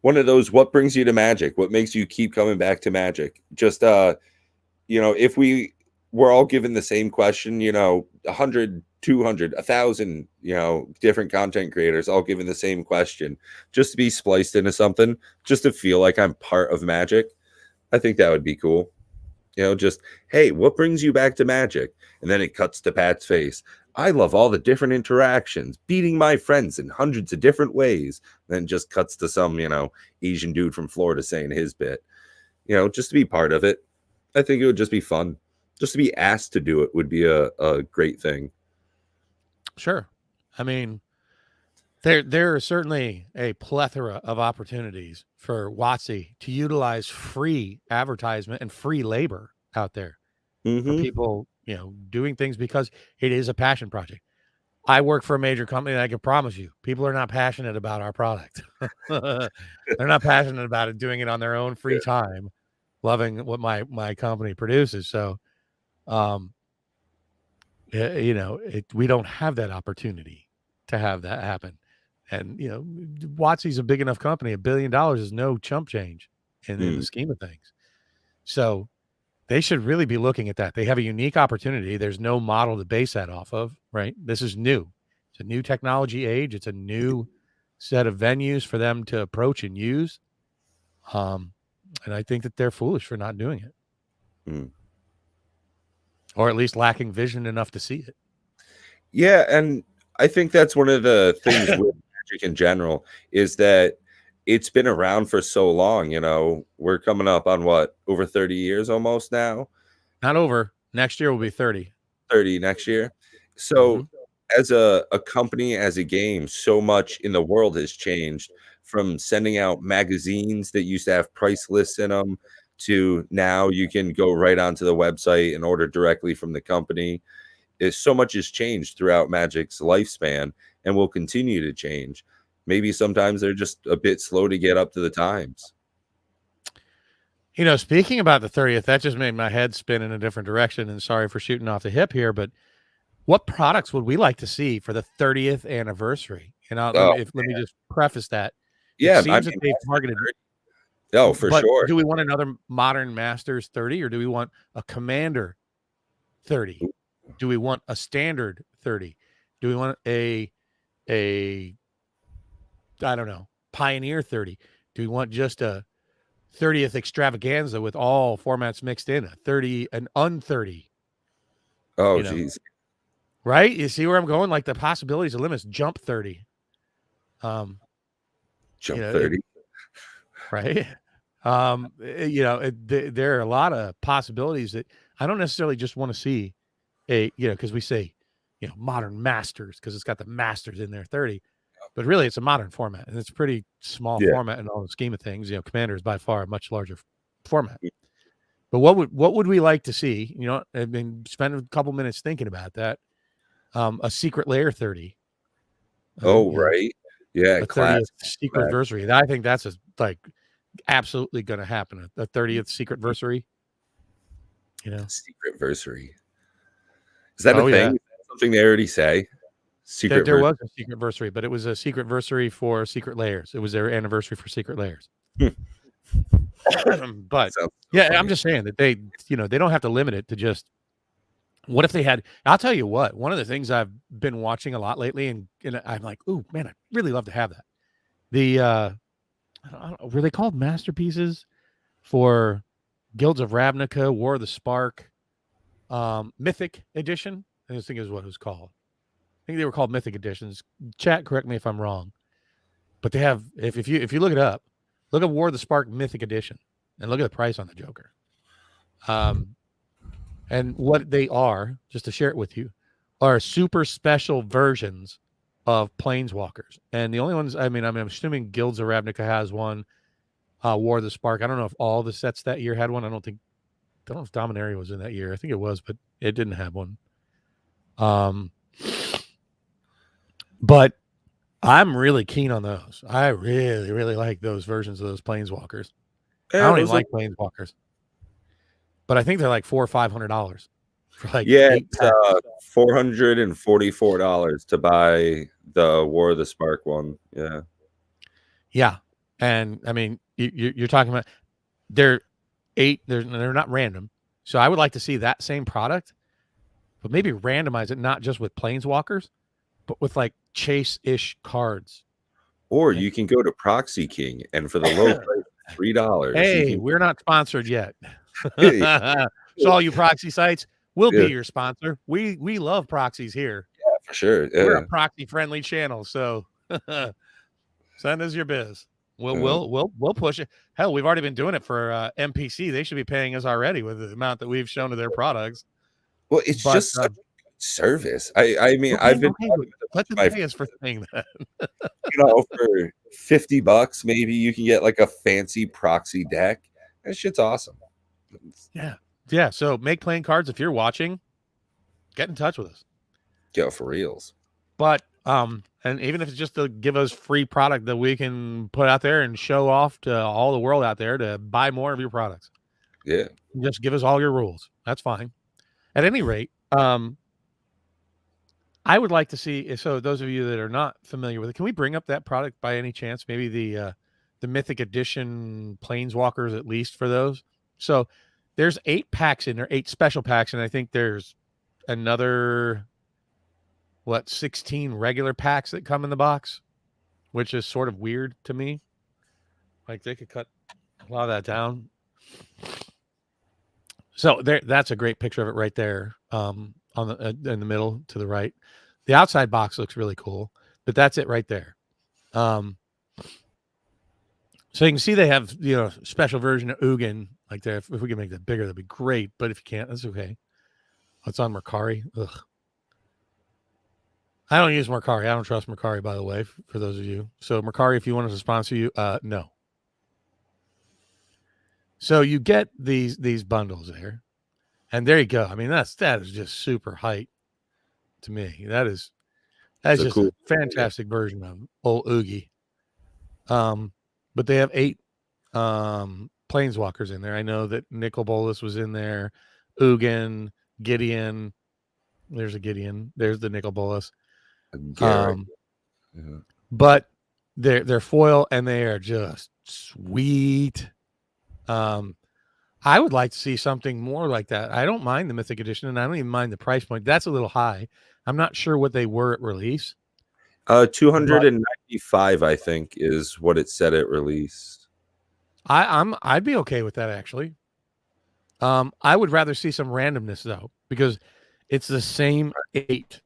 one of those, what brings you to Magic? What makes you keep coming back to Magic? Just if we're all given the same question, 100, 200, 1,000, different content creators all given the same question, just to be spliced into something, just to feel like I'm part of Magic. I think that would be cool. Just, hey, what brings you back to Magic? And then it cuts to Pat's face. I love all the different interactions, beating my friends in hundreds of different ways. Then just cuts to some, Asian dude from Florida saying his bit. Just to be part of it. I think it would just be fun. Just to be asked to do it would be a great thing. Sure. I mean, there are certainly a plethora of opportunities for WotC to utilize free advertisement and free labor out there for people, doing things because it is a passion project. I work for a major company, and I can promise you, people are not passionate about our product. They're not passionate about it, doing it on their own free time, loving what my company produces. So, we don't have that opportunity to have that happen. And, WotC's a big enough company. $1 billion is no chump change in the scheme of things. So they should really be looking at that. They have a unique opportunity. There's no model to base that off of, right? This is new. It's a new technology age. It's a new set of venues for them to approach and use. And I think that they're foolish for not doing it. Or at least lacking vision enough to see it. Yeah, and I think that's one of the things with Magic in general is that it's been around for so long. We're coming up on over 30 years almost now. Not over. Next year will be 30. 30 next year. So as a company, as a game, so much in the world has changed, from sending out magazines that used to have price lists in them to now you can go right onto the website and order directly from the company. So much has changed throughout Magic's lifespan and will continue to change. Maybe sometimes they're just a bit slow to get up to the times. Speaking about the 30th, that just made my head spin in a different direction, and sorry for shooting off the hip here, but what products would we like to see for the 30th anniversary? And let me just preface that. Yeah, it seems that they've targeted. For sure. Do we want another Modern Masters 30, or do we want a Commander 30? Do we want a Standard 30? Do we want a I don't know, Pioneer 30? Do we want just a 30th extravaganza with all formats mixed in? A 30, an un-30? Oh, You know, geez. right? You see where I'm going? Like the possibilities of limits jump 30. Um, you Jump know, 30. right? There are a lot of possibilities that I don't necessarily just want to see because we say, modern masters because it's got the masters in there 30, but really it's a modern format and it's a pretty small Yeah. format in all the scheme of things. Commander is by far a much larger format. But what would we like to see? I mean, spend a couple minutes thinking about that. A secret layer 30. Oh, right. Yeah, A class 30th secret versary. I think that's like absolutely going to happen. A 30th secret versary. secret versary. Is that a Oh thing? yeah. Is that something they already say? Secret There versary. was a secret versary, but it was a secret versary for secret layers. It was their anniversary for secret layers. But Sounds so yeah, I'm funny. just saying that they don't have to limit it to just. What if they had? I'll tell you what. One of the things I've been watching a lot lately, and I'm like, oh man, I really love to have that. The I don't know, were they called masterpieces for Guilds of Ravnica, War of the Spark, Mythic Edition? I think is what it was called. I think they were called Mythic Editions. Chat, correct me if I'm wrong. But they have if you look it up, look at War of the Spark Mythic Edition, and look at the price on the Joker. And what they are, just to share it with you, are super special versions of Planeswalkers. And the only ones, I'm assuming Guilds of Ravnica has one. War of the Spark. I don't know if all the sets that year had one. I don't know if Dominaria was in that year. I think it was, but it didn't have one. But I'm really keen on those. I really, really like those versions of those Planeswalkers. I don't even like Planeswalkers, but I think they're like $400 or $500 for like 8 it's packs. $444 to buy the War of the Spark one. Yeah. Yeah, and I mean, you're talking about they're they're not random. So I would like to see that same product, but maybe randomize it not just with Planeswalkers, but with like chase-ish cards. Or you can go to Proxy King and for the low price of $3, Hey, we're not sponsored yet. So all you proxy sites, we'll be your sponsor. We love proxies here. Yeah, for sure. Yeah. We're a proxy friendly channel, so send us your biz. We'll push it. Hell, we've already been doing it for MPC. They should be paying us already with the amount that we've shown to their products. Well, it's just such a good service. I mean, I've been let them pay us for saying that. For $50, maybe you can get like a fancy proxy deck. That shit's awesome. Yeah. So make playing cards if you're watching. Get in touch with us. Yo, for reals. But and even if it's just to give us free product that we can put out there and show off to all the world out there to buy more of your products. Yeah. Just give us all your rules. That's fine. At any rate, I would like to see. So those of you that are not familiar with it, can we bring up that product by any chance? Maybe the Mythic Edition Planeswalkers, at least for those. So there's 8 packs in there, 8 special packs, and I think there's another 16 regular packs that come in the box, which is sort of weird to me. Like they could cut a lot of that down. So that's a great picture of it right there. On the in the middle to the right. The outside box looks really cool, but that's it right there. So you can see they have special version of Ugin like there. If we can make that bigger, that'd be great. But if you can't, that's okay. It's on Mercari. Ugh. I don't use Mercari. I don't trust Mercari, by the way, for those of you. So Mercari, if you want us to sponsor you, no. So you get these bundles there, and there you go. I mean, that is just super hype to me. That's just cool, a fantastic version of old Oogie. But they have 8 Planeswalkers in there. I know that Nicol Bolas was in there, Ugin, Gideon. There's a Gideon. There's the Nicol Bolas. But they're foil and they are just sweet. I would like to see something more like that. I don't mind the Mythic Edition, and I don't even mind the price point. That's a little high. I'm not sure what they were at release. 295, I think, is what it said at release. I'd be okay with that actually. I would rather see some randomness though, because It's the same 8.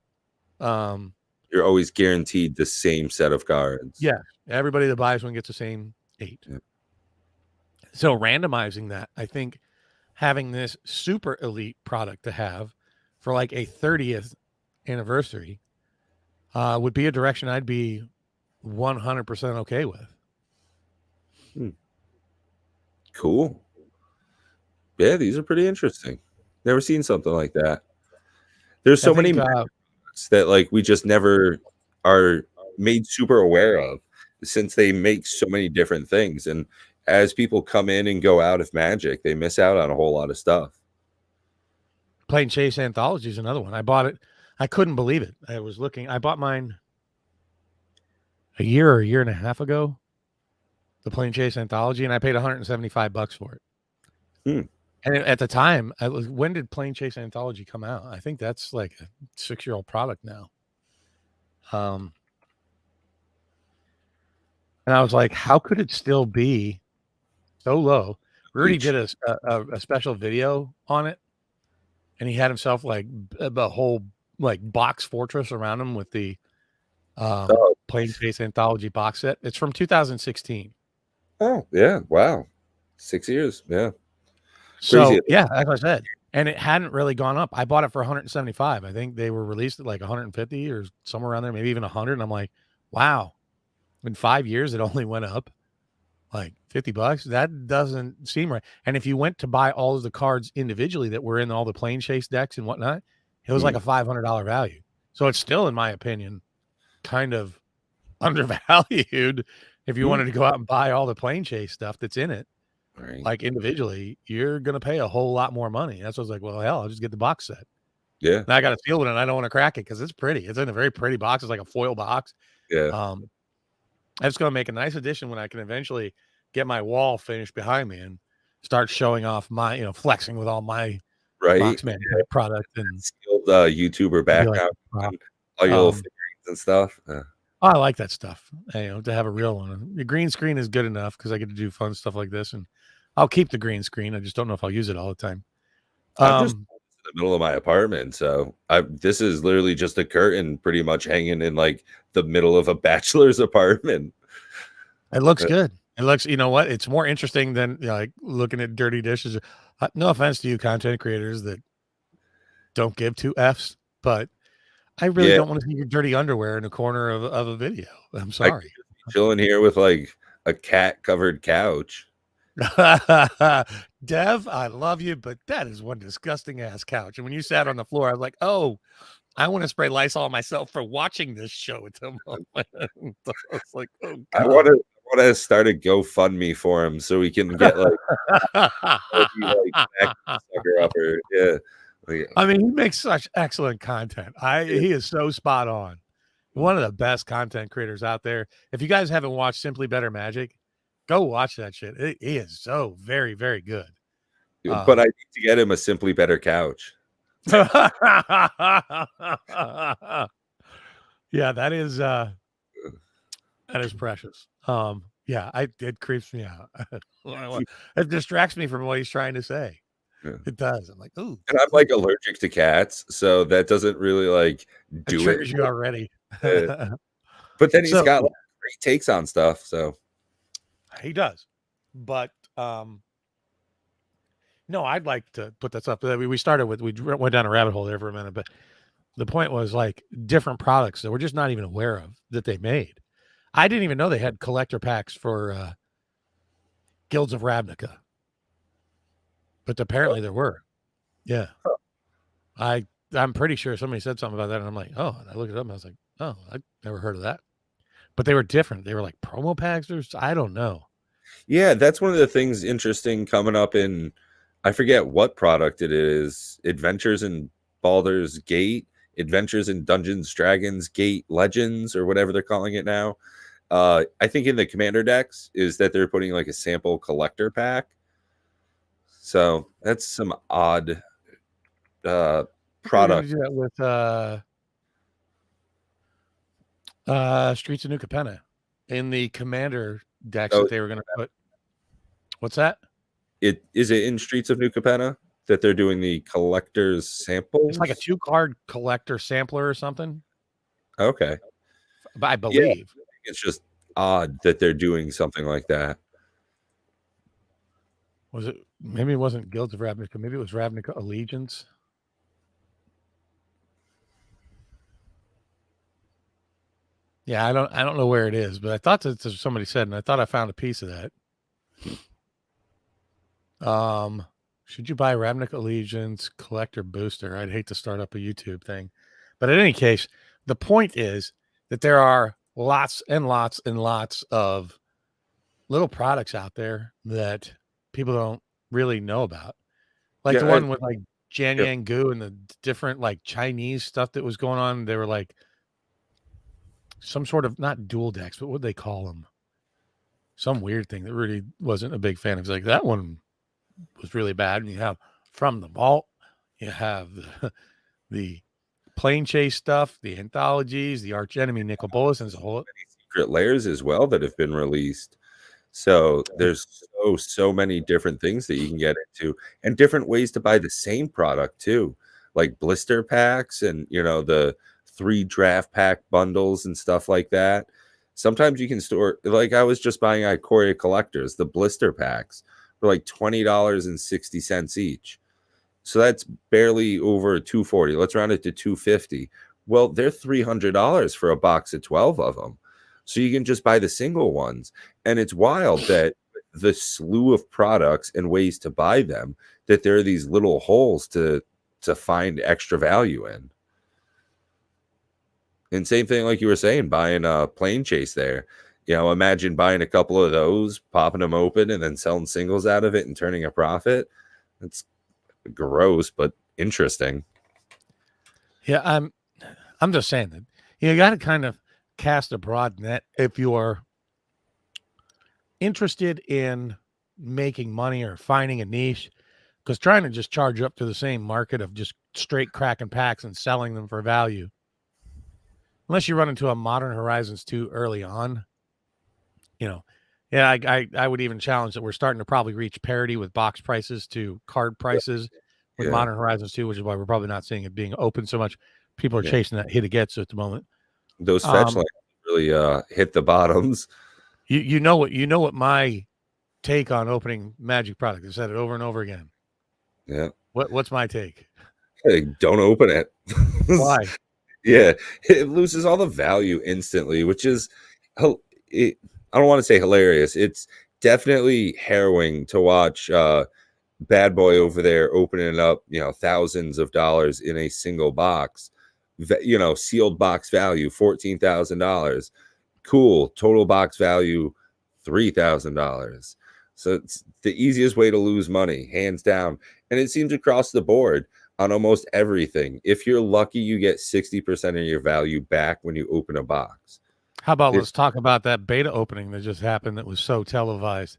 You're always guaranteed the same set of cards. Yeah, everybody that buys one gets the same 8. Yeah. So randomizing that, I think having this super elite product to have for like a 30th anniversary would be a direction I'd be 100% okay with. Cool. Yeah, these are pretty interesting. Never seen something like that. There's so many products that like we just never are made super aware of, since they make so many different things. And as people come in and go out of Magic, they miss out on a whole lot of stuff. Plane Chase Anthology is another one. I bought it. I couldn't believe it. I was looking. I bought mine a year and a half ago, the Plane Chase Anthology, and I paid $175 for it. And at the time, when did Plane Chase Anthology come out? I think that's like a 6-year-old product now. And I was like, how could it still be so low? Rudy did a special video on it, and he had himself like the whole like box fortress around him with the Plane Chase Anthology box set. It's from 2016. Oh, yeah. Wow. 6 years. Yeah. So, Crazy. yeah, like I said, and it hadn't really gone up. I bought it for 175. I think they were released at like 150 or somewhere around there, maybe even 100. And I'm like, wow, in 5 years, it only went up like $50. That doesn't seem right. And if you went to buy all of the cards individually that were in all the Plane Chase decks and whatnot, it was like a $500 value. So it's still, in my opinion, kind of undervalued. If you wanted to go out and buy all the Plane Chase stuff that's in it, like individually, you're going to pay a whole lot more money. That's what I was like, well, hell, I'll just get the box set. Yeah. And I got a seal with it, and I don't want to crack it because it's pretty. It's in a very pretty box. It's like a foil box. Yeah. It's going to make a nice addition when I can eventually get my wall finished behind me and start showing off my, flexing with all my Boxman product and skilled YouTuber background, all your little figurines and stuff. I like that stuff. To have a real one. The green screen is good enough because I get to do fun stuff like this, and I'll keep the green screen. I just don't know if I'll use it all the time. I'm just in the middle of my apartment, so this is literally just a curtain pretty much hanging in like the middle of a bachelor's apartment. It looks good. It looks, you know what? It's more interesting than like looking at dirty dishes. No offense to you content creators that don't give 2 Fs, but I really don't want to see your dirty underwear in a corner of a video. I'm sorry. Chilling here with like a cat covered couch. Dev, I love you, but that is one disgusting ass couch. And when you sat on the floor, I was like, oh, I want to spray Lysol on myself for watching this show at the moment. I was like, oh, God. I want to start a GoFundMe for him so we can get like, sucker upper. Yeah. I mean, he makes such excellent content. He is so spot on. One of the best content creators out there. If you guys haven't watched Simply Better Magic, go watch that shit. He is so very, very good. But I need to get him a Simply Better couch. Yeah, that is precious. Yeah, it creeps me out. It distracts me from what he's trying to say. Yeah. It does. I'm like, ooh. And I'm like allergic to cats, so that doesn't really like do it. Triggers you already. But then he's got like great takes on stuff, so he does. But no, I'd like to put this up. We started with, we went down a rabbit hole there for a minute, but the point was like different products that we're just not even aware of that they made. I didn't even know they had collector packs for Guilds of Ravnica. But apparently there were. Yeah. I'm pretty sure somebody said something about that, and I'm like, oh, and I looked it up and I was like, oh, I've never heard of that. But they were different. They were like promo packs or I don't know. Yeah, that's one of the things interesting coming up in, I forget what product it is, Adventures in Baldur's Gate, Adventures in Dungeons, Dragons, Gate Legends, or whatever they're calling it now. I think in the Commander decks is that they're putting like a sample collector pack. So that's some odd product. Do that with Streets of New Capenna in the Commander decks that they were going to put. What's that? Is it in Streets of New Capenna? that they're doing the collector's It's like a samples? 2-card collector sampler or something, Okay. I Yeah, believe. it's just odd that they're doing something like that. Was it maybe it wasn't Guilds of Ravnica, maybe it was Ravnica Allegiance? Yeah, I don't know where it is, but I thought that somebody said, and I thought I found a piece of that. Should you buy Ravnica Allegiance Collector Booster? I'd hate to start up a YouTube thing. But in any case, the point is that there are lots and lots and lots of little products out there that people don't really know about. Like the Yeah, one with like Jan yeah, Yang Gu and the different like Chinese stuff that was going on. They were like some sort of not dual decks, but what they call them? Some weird thing that really wasn't a big fan of. It's like that one was really bad. And you have From the Vault, you have the Plane Chase stuff, the anthologies, the Arch Enemy, Nicol Bolas, and the whole secret layers as well that have been released. So there's so many different things that you can get into, and different ways to buy the same product too, like blister packs and the 3 draft pack bundles and stuff like that. Sometimes you can store, like I was just buying Ikoria Collectors, the blister packs for like $20.60 each. So that's barely over 240. Let's round it to 250. Well, they're $300 for a box of 12 of them. So you can just buy the single ones. And it's wild that the slew of products and ways to buy them, that there are these little holes to find extra value in. And same thing, like you were saying, buying a Plane Chase there. Imagine buying a couple of those, popping them open, and then selling singles out of it and turning a profit. It's gross, but interesting. Yeah, I'm just saying that you got to kind of cast a broad net if you're interested in making money or finding a niche, because trying to just charge up to the same market of just straight cracking packs and selling them for value, unless you run into a Modern Horizons 2 early on, yeah, I would even challenge that we're starting to probably reach parity with box prices to card prices with Yeah. Modern Horizons 2, which is why we're probably not seeing it being open so much. People are Yeah. chasing that Hitagetsu at the moment. Those fetch lines really hit the bottoms. You know what my take on opening Magic product. I've said it over and over again. Yeah. What's my take? Hey, don't open it. Why? Yeah, it loses all the value instantly, which is, I don't want to say hilarious. It's definitely harrowing to watch Bad Boy over there opening up, thousands of dollars in a single box, sealed box value, $14,000. Cool. Total box value, $3,000. So it's the easiest way to lose money, hands down. And it seems across the board on almost everything. If you're lucky, you get 60% of your value back when you open a box. How about let's talk about that beta opening that just happened that was so televised.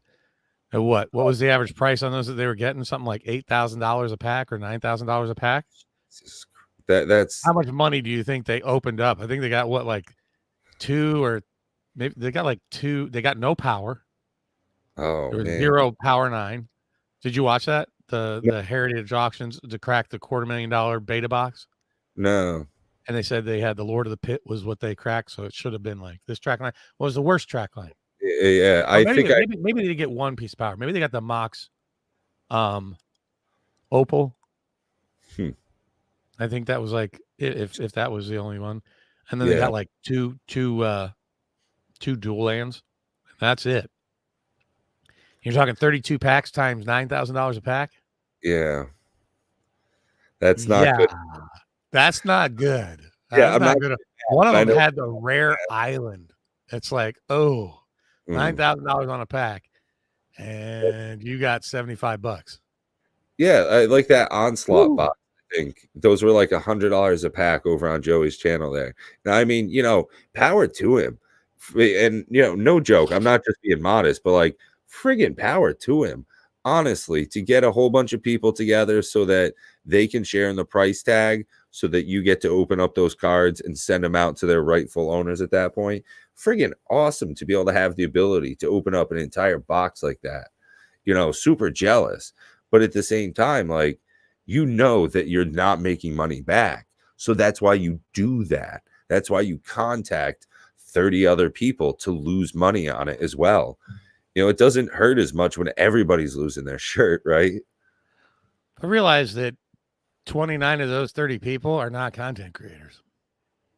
And what was the average price on those that they were getting? Something like $8,000 a pack or $9,000 a pack? That's how much money do you think they opened up? I think they got like 2, or maybe they got like 2. They got no power. Oh, there was man. 0 power 9. Did you watch that? The Heritage Auctions to crack the $250,000 beta box? No. And they said they had the Lord of the Pit was what they cracked, so it should have been like this track line was the worst track line. Yeah, maybe they did get 1 piece of power. Maybe they got the Mox Opal. I think that was like if that was the only one. And then they got like two dual lands. That's it. You're talking 32 packs times $9,000 a pack. Yeah, that's not good. That's not good. Yeah, I'm not good. One of them had the rare island. It's like, $9,000 on a pack, and you got $75. Yeah, I like that Onslaught box. I think those were like $100 a pack over on Joey's channel there. Now, I mean, power to him, and no joke. I'm not just being modest, but like friggin' power to him. Honestly, to get a whole bunch of people together so that they can share in the price tag, so that you get to open up those cards and send them out to their rightful owners at that point. Friggin' awesome to be able to have the ability to open up an entire box like that. Super jealous. But at the same time, like, you know that you're not making money back. So that's why you do that. That's why you contact 30 other people to lose money on it as well. You know, it doesn't hurt as much when everybody's losing their shirt, right? I realize that 29 of those 30 people are not content creators.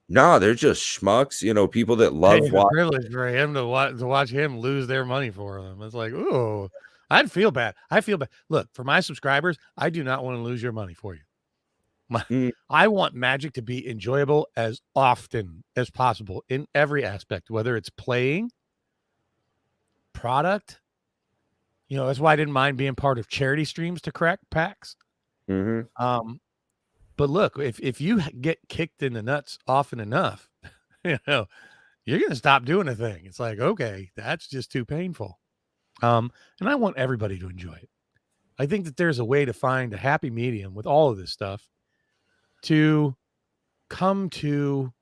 No, they're just schmucks, you know, people that love It's a watching. privilege for him to watch him lose their money for them. It's like, ooh, I'd feel bad. I feel bad. Look, for my subscribers, I do not want to lose your money for you. I want Magic to be enjoyable as often as possible in every aspect, whether it's playing, product. You know, that's why I didn't mind being part of charity streams to crack packs. But look, if you get kicked in the nuts often enough, you know, you're going to stop doing a thing. It's like, okay, that's just too painful. And I want everybody to enjoy it. I think that there's a way to find a happy medium with all of this stuff to come to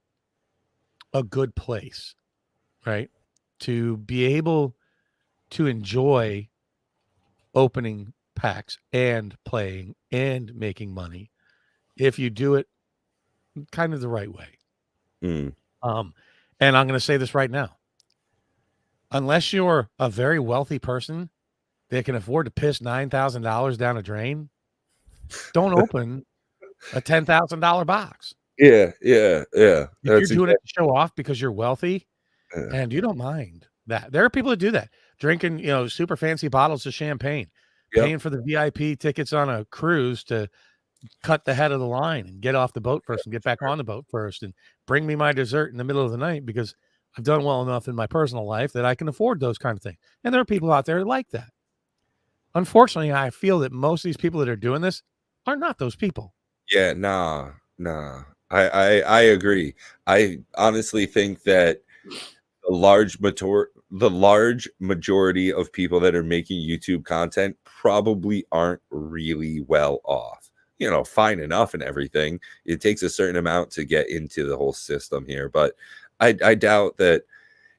a good place, right? To be able to enjoy opening packs and playing and making money if you do it kind of the right way. And I'm going to say this right now. Unless you're a very wealthy person that can afford to piss $9,000 down a drain, don't open a $10,000 box. Yeah. If you're doing it to show off because you're wealthy and you don't mind that. There are people that do that, drinking, you know, super fancy bottles of champagne, paying for the VIP tickets on a cruise to cut the head of the line and get off the boat first and get back on the boat first and bring me my dessert in the middle of the night because I've done well enough in my personal life that I can afford those kind of things. And there are people out there like that. Unfortunately, I feel that most of these people that are doing this are not those people. Yeah, nah. I agree. I honestly think that the large majority of people that are making YouTube content probably aren't really well off. You know, fine enough and everything. It takes a certain amount to get into the whole system here, but I doubt that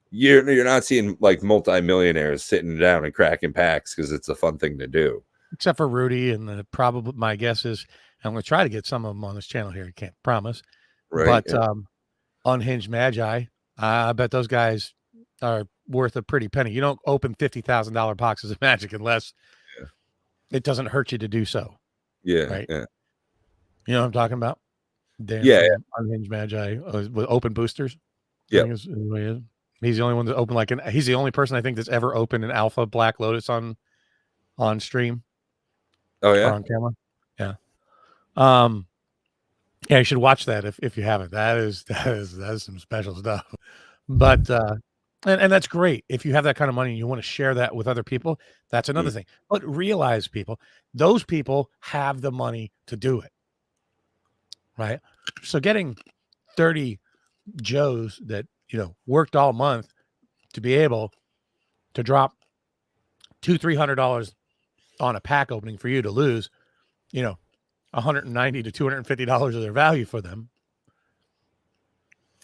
you're not seeing like multimillionaires sitting down and cracking packs because it's a fun thing to do. Except for Rudy, and probably my guess is I'm going to try to get some of them on this channel here. I can't promise, Right? But Unhinged Magi, I bet those guys are worth a pretty penny. You don't open $50,000 boxes of Magic unless it doesn't hurt you to do so. Yeah, right. Yeah. You know what I'm talking about? Dan from Unhinged Magi with open boosters. Yeah. He's the only one that opened he's the only person I think that's ever opened an Alpha Black Lotus on stream. Oh yeah, or on camera. Yeah. Yeah, you should watch that if you haven't. That is some special stuff. But and that's great. If you have that kind of money and you want to share that with other people, that's another thing. But realize, people, those people have the money to do it. Right? So getting 30 Joes that, you know, worked all month to be able to drop $200-$300 on a pack opening for you to lose, you know, $190 to $250 of their value for them.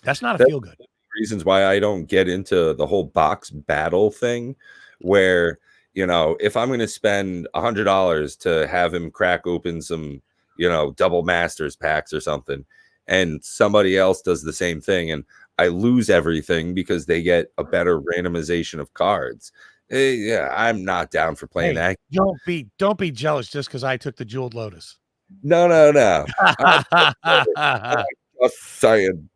That's not a feel good. Reasons why I don't get into the whole box battle thing, where, you know, if I'm going to spend $100 to have him crack open some, you know, double masters packs or something, and somebody else does the same thing, and I lose everything because they get a better randomization of cards. Yeah, I'm not down for playing that. Don't be jealous just because I took the Jeweled Lotus. No. I'm just saying.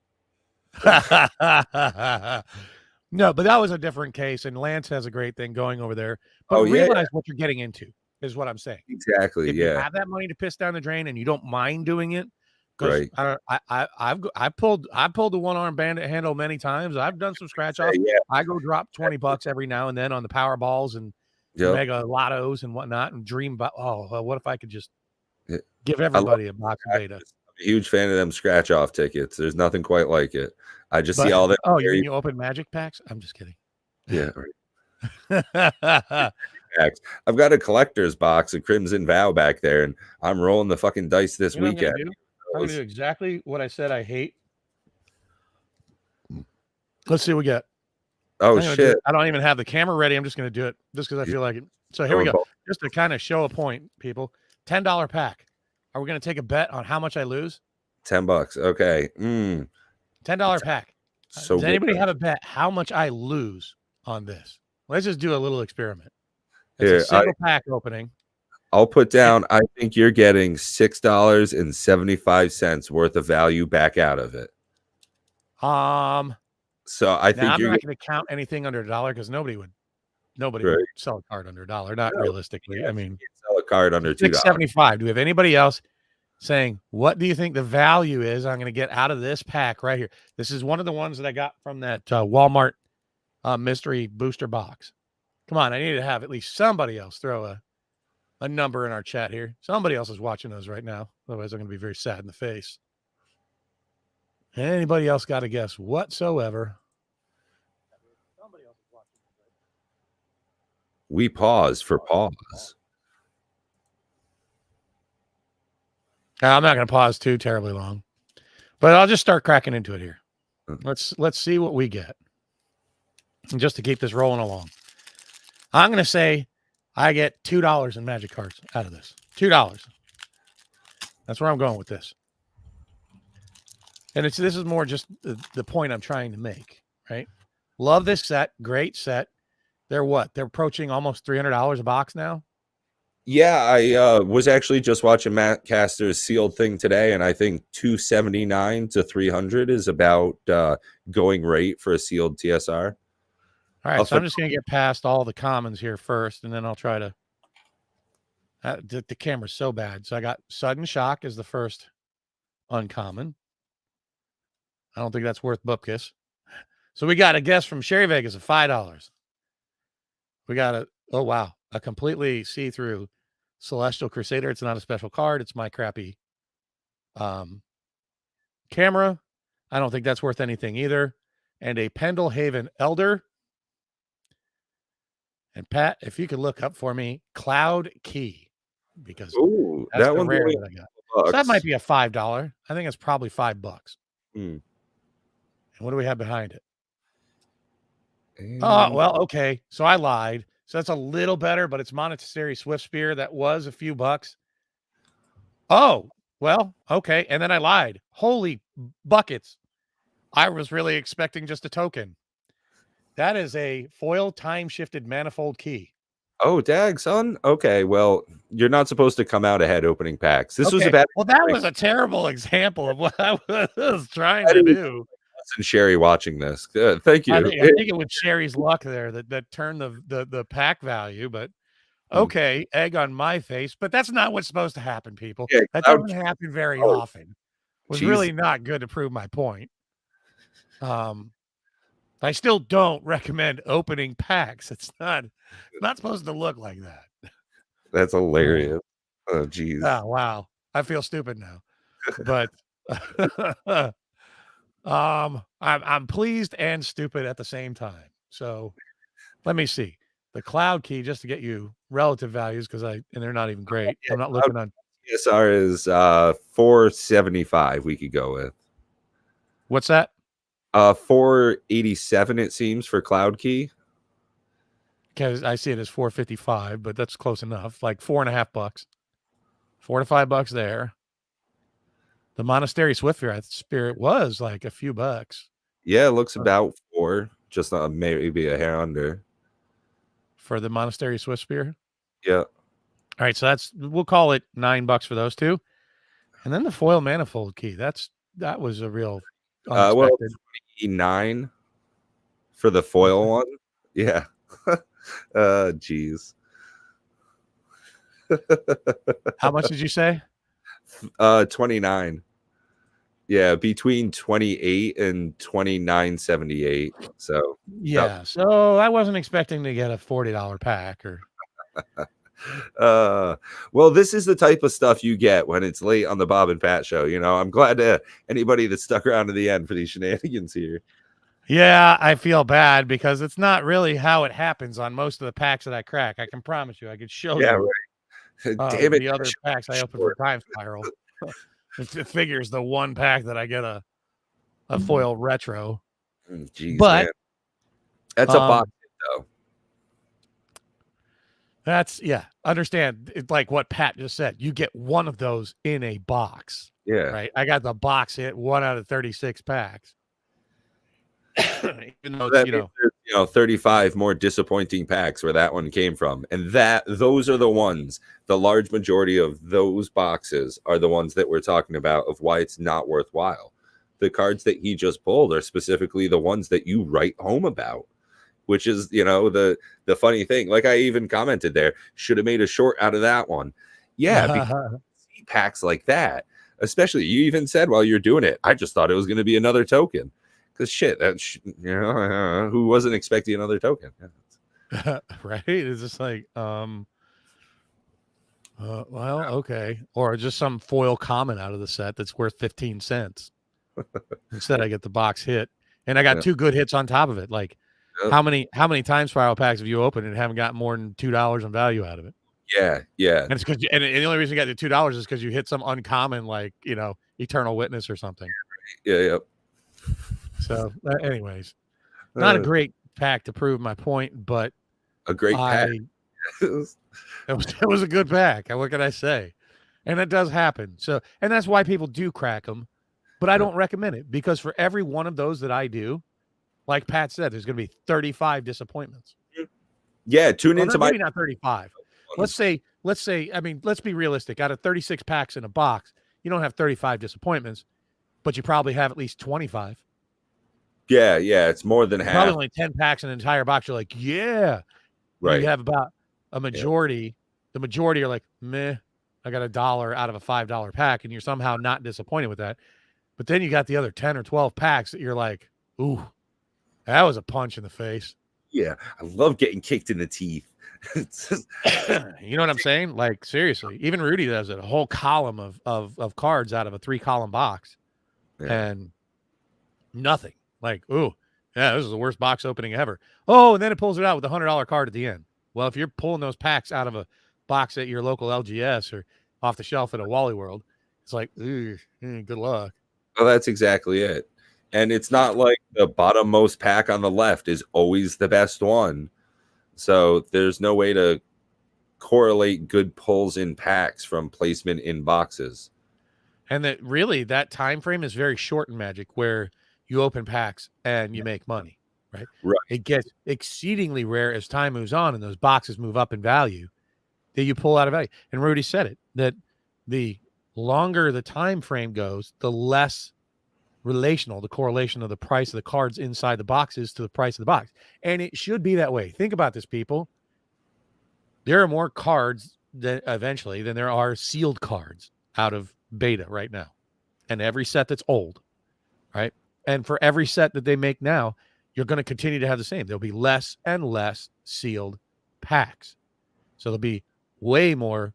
No, but that was a different case, and Lance has a great thing going over there. But realize what you're getting into is what I'm saying. Exactly. If you have that money to piss down the drain and you don't mind doing it, because I pulled the one-arm bandit handle many times. I've done some scratch off. I go drop $20 every now and then on the Powerballs and Mega Lottos and whatnot, and dream about, what if I could just give everybody a box of beta. I'm a huge fan of them scratch off tickets. There's nothing quite like it. I just see all that. Oh, you mean you open Magic packs? I'm just kidding. Yeah. I've got a collector's box of Crimson Vow back there, and I'm rolling the fucking dice this weekend. I'm going to do exactly what I said I hate. Let's see what we get. Oh, shit. I don't even have the camera ready. I'm just going to do it just because I feel like it. So here we go. Just to kind of show a point, people. $10 pack. Are we going to take a bet on how much I lose? $10. Okay. $10 pack. So Does good. anybody have a bet how much I lose on this? Let's just do a little experiment. It's a Here, single pack opening. I'll put down. I think you're getting $6.75 worth of value back out of it. So I think I'm you're not going to count anything under $1 because nobody would right. sell a card under $1. Not No, realistically. I mean, you can't sell a card under $2. $6.75. Do we have anybody else saying, what do you think the value is I'm going to get out of this pack right here? This is one of the ones that I got from that Walmart mystery booster box. Come on, I need to have at least somebody else throw a number in our chat here. Somebody else is watching us right now. Otherwise, I'm going to be very sad in the face. Anybody else got a guess whatsoever? Somebody else is watching. We pause for pause. I'm not going to pause too terribly long, but I'll just start cracking into it here. Let's see what we get, and just to keep this rolling along. I'm going to say I get $2 in magic cards out of this. $2. That's where I'm going with this. And this is more just the point I'm trying to make, right? Love this set. Great set. They're what? They're approaching almost $300 a box now. Yeah, I was actually just watching Matt Caster's sealed thing today, and I think $279 to $300 is about going rate for a sealed TSR. All right, so I'm just going to get past all the commons here first, and then I'll try to. The camera's so bad. So I got Sudden Shock as the first uncommon. I don't think that's worth bupkis. So we got a guess from Sherry Vegas of $5. We got a completely see-through Celestial Crusader. It's not a special card. It's my crappy camera. I don't think that's worth anything either. And a Pendlehaven Elder. And Pat, if you could look up for me, Cloud Key, because that's the rare that I got. So that might be a $5. I think it's probably $5. And what do we have behind it? Oh, well, okay. So I lied. So that's a little better, but it's Monastery Swift Spear. That was a few bucks. Oh, well, okay. And then I lied. Holy buckets. I was really expecting just a token. That is a foil time-shifted manifold key. Oh, dag, son. Okay, well, you're not supposed to come out ahead opening packs. This was a bad. Well, that was a terrible example of what I was trying to do. And Sherry watching this. Good. Thank you. I think it was Sherry's luck there that turned the pack value, but okay, egg on my face. But that's not what's supposed to happen, people. Yeah, that doesn't happen very often. It was really not good to prove my point. I still don't recommend opening packs. It's not supposed to look like that. That's hilarious. Oh, geez. Oh, wow. I feel stupid now. But I'm pleased and stupid at the same time. So let me see. The Cloud Key, just to get you relative values, and they're not even great. I'm not looking on. TSR is $475 we could go with. What's that? 487 it seems for Cloud Key. Because I see it as 455, but that's close enough. Like $4.50, $4 to $5 there. The Monastery Swift Spirit was like a few bucks. Yeah, it looks about $4, just maybe a hair under. For the Monastery Swift Spear? Yeah. All right, so we'll call it $9 for those two. And then the foil manifold key. That was a real unexpected. 29 for the foil one. Yeah. Geez. How much did you say? 29. Yeah, between 28 and 29.78. So yeah, so I wasn't expecting to get a $40 pack or. Well, this is the type of stuff you get when it's late on the Bob and Pat show. You know, I'm glad anybody that stuck around to the end for these shenanigans here. Yeah, I feel bad because it's not really how it happens on most of the packs that I crack. I can promise you, I could show you. Right. Damn it, the other packs I open for Time Spiral. It figures the one pack that I get a foil retro. Jeez, but man. That's a box hit, though. That's yeah. Understand it's like what Pat just said. You get one of those in a box, Yeah. right? I got the box hit 1 out of 36 packs. Even though it's, That means there's 35 more disappointing packs where that one came from. And those are the ones, the large majority of those boxes are the ones that we're talking about of why it's not worthwhile. The cards that he just pulled are specifically the ones that you write home about, which is, the funny thing. Like I even commented there, should have made a short out of that one. Yeah, because packs like that, especially you even said while you're doing it, I just thought it was going to be another token. Because shit, who wasn't expecting another token? right? It's just like, well, okay, or just some foil common out of the set that's worth 15 cents. Instead, I get the box hit, and I got Yeah. 2 good hits on top of it. Like, Yep. how many time spiral packs have you opened and haven't got more than $2 in value out of it? Yeah. And it's because, and the only reason you got the $2 is because you hit some uncommon, like Eternal Witness or something. Yep. So, anyways, not a great pack to prove my point, but A great pack. it was a good pack. What can I say? And it does happen. So, and that's why people do crack them, but I don't recommend it because for every one of those that I do, like Pat said, there's going to be 35 disappointments. Yeah, tune into maybe not 35. Let's say, I mean, let's be realistic. Out of 36 packs in a box, you don't have 35 disappointments, but you probably have at least 25. Yeah, it's more than half. Probably only 10 packs in an entire box. You're like, yeah. Right. You have about a majority. Yep. The majority are like, meh, I got $1 out of a $5 pack, and you're somehow not disappointed with that. But then you got the other 10 or 12 packs that you're like, ooh, that was a punch in the face. Yeah, I love getting kicked in the teeth. You know what I'm saying? Like, seriously, even Rudy does it. A whole column of cards out of a 3-column box, and nothing. Like, ooh, yeah, this is the worst box opening ever. Oh, and then it pulls it out with a $100 card at the end. Well, if you're pulling those packs out of a box at your local LGS or off the shelf at a Wally World, it's like, good luck. Well, that's exactly it. And it's not like the bottommost pack on the left is always the best one. So there's no way to correlate good pulls in packs from placement in boxes. And that time frame is very short in Magic, where you open packs and you make money, right? Right. It gets exceedingly rare as time moves on and those boxes move up in value that you pull out of value. And Rudy said it, that the longer the time frame goes, the less relational the correlation of the price of the cards inside the boxes to the price of the box. And it should be that way. Think about this, people. There are more cards that eventually than there are sealed cards out of beta right now. And every set that's old, right? And for every set that they make now, you're going to continue to have the same. There'll be less and less sealed packs. So there'll be way more,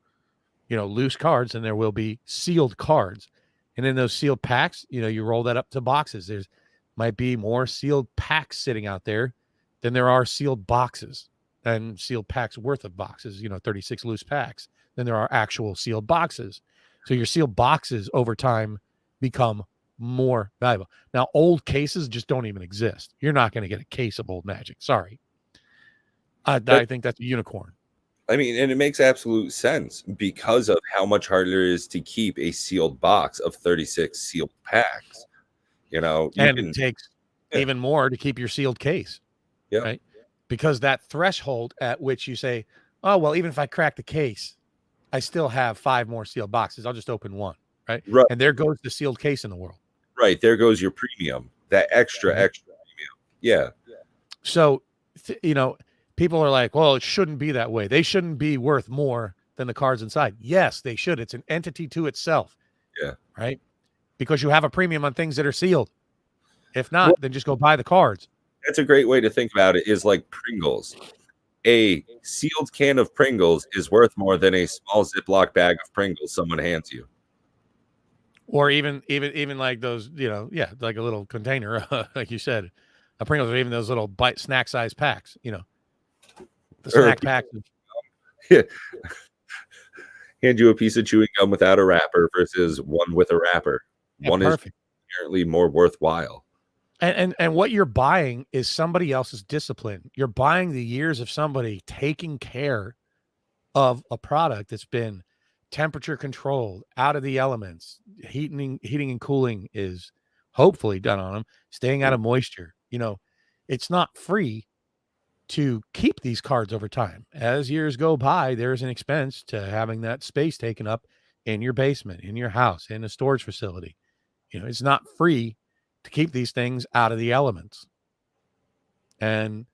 loose cards than there will be sealed cards. And in those sealed packs, you roll that up to boxes. There's might be more sealed packs sitting out there than there are sealed boxes and sealed packs worth of boxes, 36 loose packs, than there are actual sealed boxes. So your sealed boxes over time become more valuable. Now, old cases just don't even exist. You're not going to get a case of old Magic. Sorry. I think that's a unicorn. I mean, and it makes absolute sense because of how much harder it is to keep a sealed box of 36 sealed packs. It takes even more to keep your sealed case. Yeah. Right? Because that threshold at which you say, oh, well, even if I crack the case, I still have 5 more sealed boxes. I'll just open one. Right. And there goes the sealed case in the world. Right. There goes your premium, that extra premium. Yeah. So, people are like, well, it shouldn't be that way. They shouldn't be worth more than the cards inside. Yes, they should. It's an entity to itself. Yeah. Right. Because you have a premium on things that are sealed. If not, then just go buy the cards. That's a great way to think about it, is like Pringles. A sealed can of Pringles is worth more than a small Ziploc bag of Pringles someone hands you. Or even like those, like a little container, like you said, a Pringles, or even those little snack size packs, the snack packs. Yeah. Hand you a piece of chewing gum without a wrapper versus one with a wrapper. One is apparently more worthwhile. And what you're buying is somebody else's discipline. You're buying the years of somebody taking care of a product that's been temperature controlled, out of the elements. Heating and cooling is hopefully done on them, staying out of moisture. It's not free to keep these cards over time. As years go by, there's an expense to having that space taken up in your basement, in your house, in a storage facility. It's not free to keep these things out of the elements. And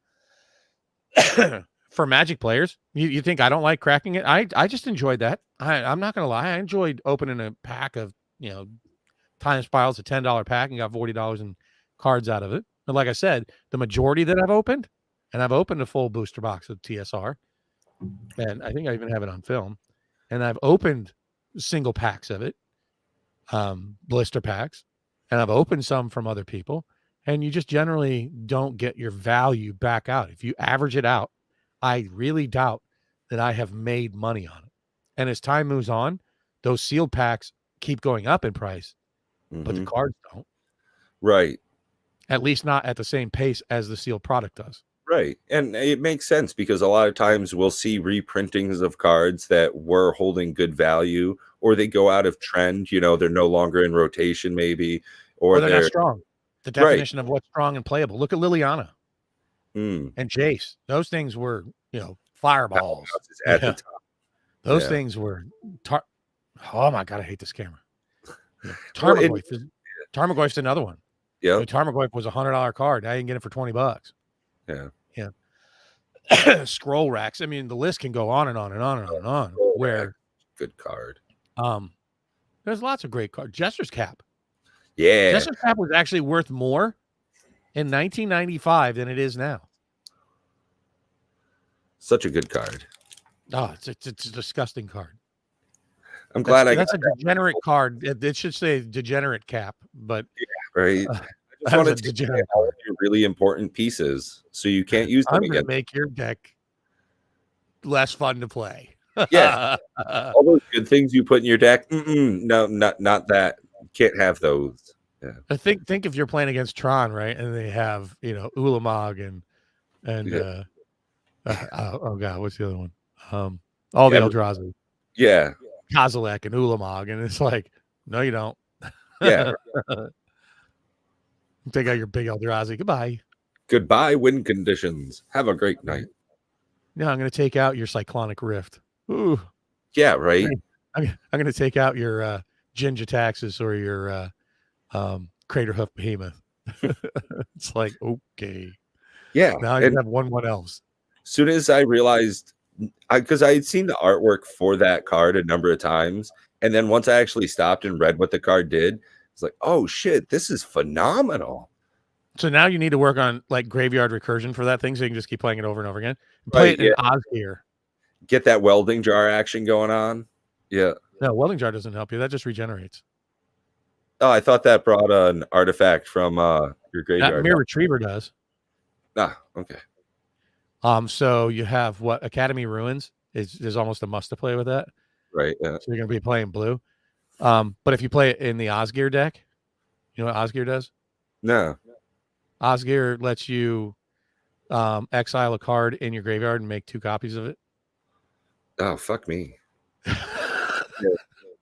for Magic players, you think I don't like cracking it? I just enjoyed that. I'm not going to lie. I enjoyed opening a pack of, Time Spirals, a $10 pack, and got $40 in cards out of it. And like I said, the majority that I've opened, and I've opened a full booster box of TSR, and I think I even have it on film, and I've opened single packs of it, blister packs, and I've opened some from other people, and you just generally don't get your value back out. If you average it out, I really doubt that I have made money on it. And as time moves on, those sealed packs keep going up in price, but the cards don't. Right. At least not at the same pace as the sealed product does. Right. And it makes sense because a lot of times we'll see reprintings of cards that were holding good value, or they go out of trend. They're no longer in rotation, maybe, or they're not strong. The definition of what's strong and playable. Look at Liliana and Jace. Those things were, fireballs at the top. Those things were. Oh my God, I hate this camera. Tarmogoyf's another one. Yeah, Tarmogoyf was $100 card. Now you can get it for $20. Yeah. Scroll racks. I mean, the list can go on and on and on and on and on. Where good card. There's lots of great cards. Jester's Cap. Yeah. Jester's Cap was actually worth more in 1995 than it is now. Such a good card. Oh, it's a disgusting card. I'm glad that's a degenerate card. It should say degenerate cap, but right. I just wanted to degenerate all of your really important pieces, so you can't use them I'm again. Gonna make your deck less fun to play. Yeah, all those good things you put in your deck. No, not that. Can't have those. Yeah. I think if you're playing against Tron, right, and they have Ulamog and oh God, what's the other one? All the Eldrazi. Yeah. Kozilek and Ulamog, and it's like, no, you don't. Yeah. Take out your big Eldrazi. Goodbye, win conditions. Have a great night. No, I'm going to take out your Cyclonic Rift. Ooh. Yeah, right. I'm going to take out your Jin-Jitaxis or your Craterhoof Behemoth. It's like, okay. Yeah. Now I have one else. As soon as I realized, because I had seen the artwork for that card a number of times, and then once I actually stopped and read what the card did, it's like, oh shit, this is phenomenal. So now you need to work on like graveyard recursion for that thing, so you can just keep playing it over and over again. Play it in Osgear. Get that welding jar action going on. Yeah. No, welding jar doesn't help you. That just regenerates. Oh, I thought that brought an artifact from your graveyard. That Mirror Retriever does. Ah, okay. So you have what Academy Ruins is almost a must to play with that. Right. Yeah. So you're gonna be playing blue. But if you play it in the Osgear deck, you know what Osgear does? No. Osgear lets you exile a card in your graveyard and make 2 copies of it. Oh, fuck me.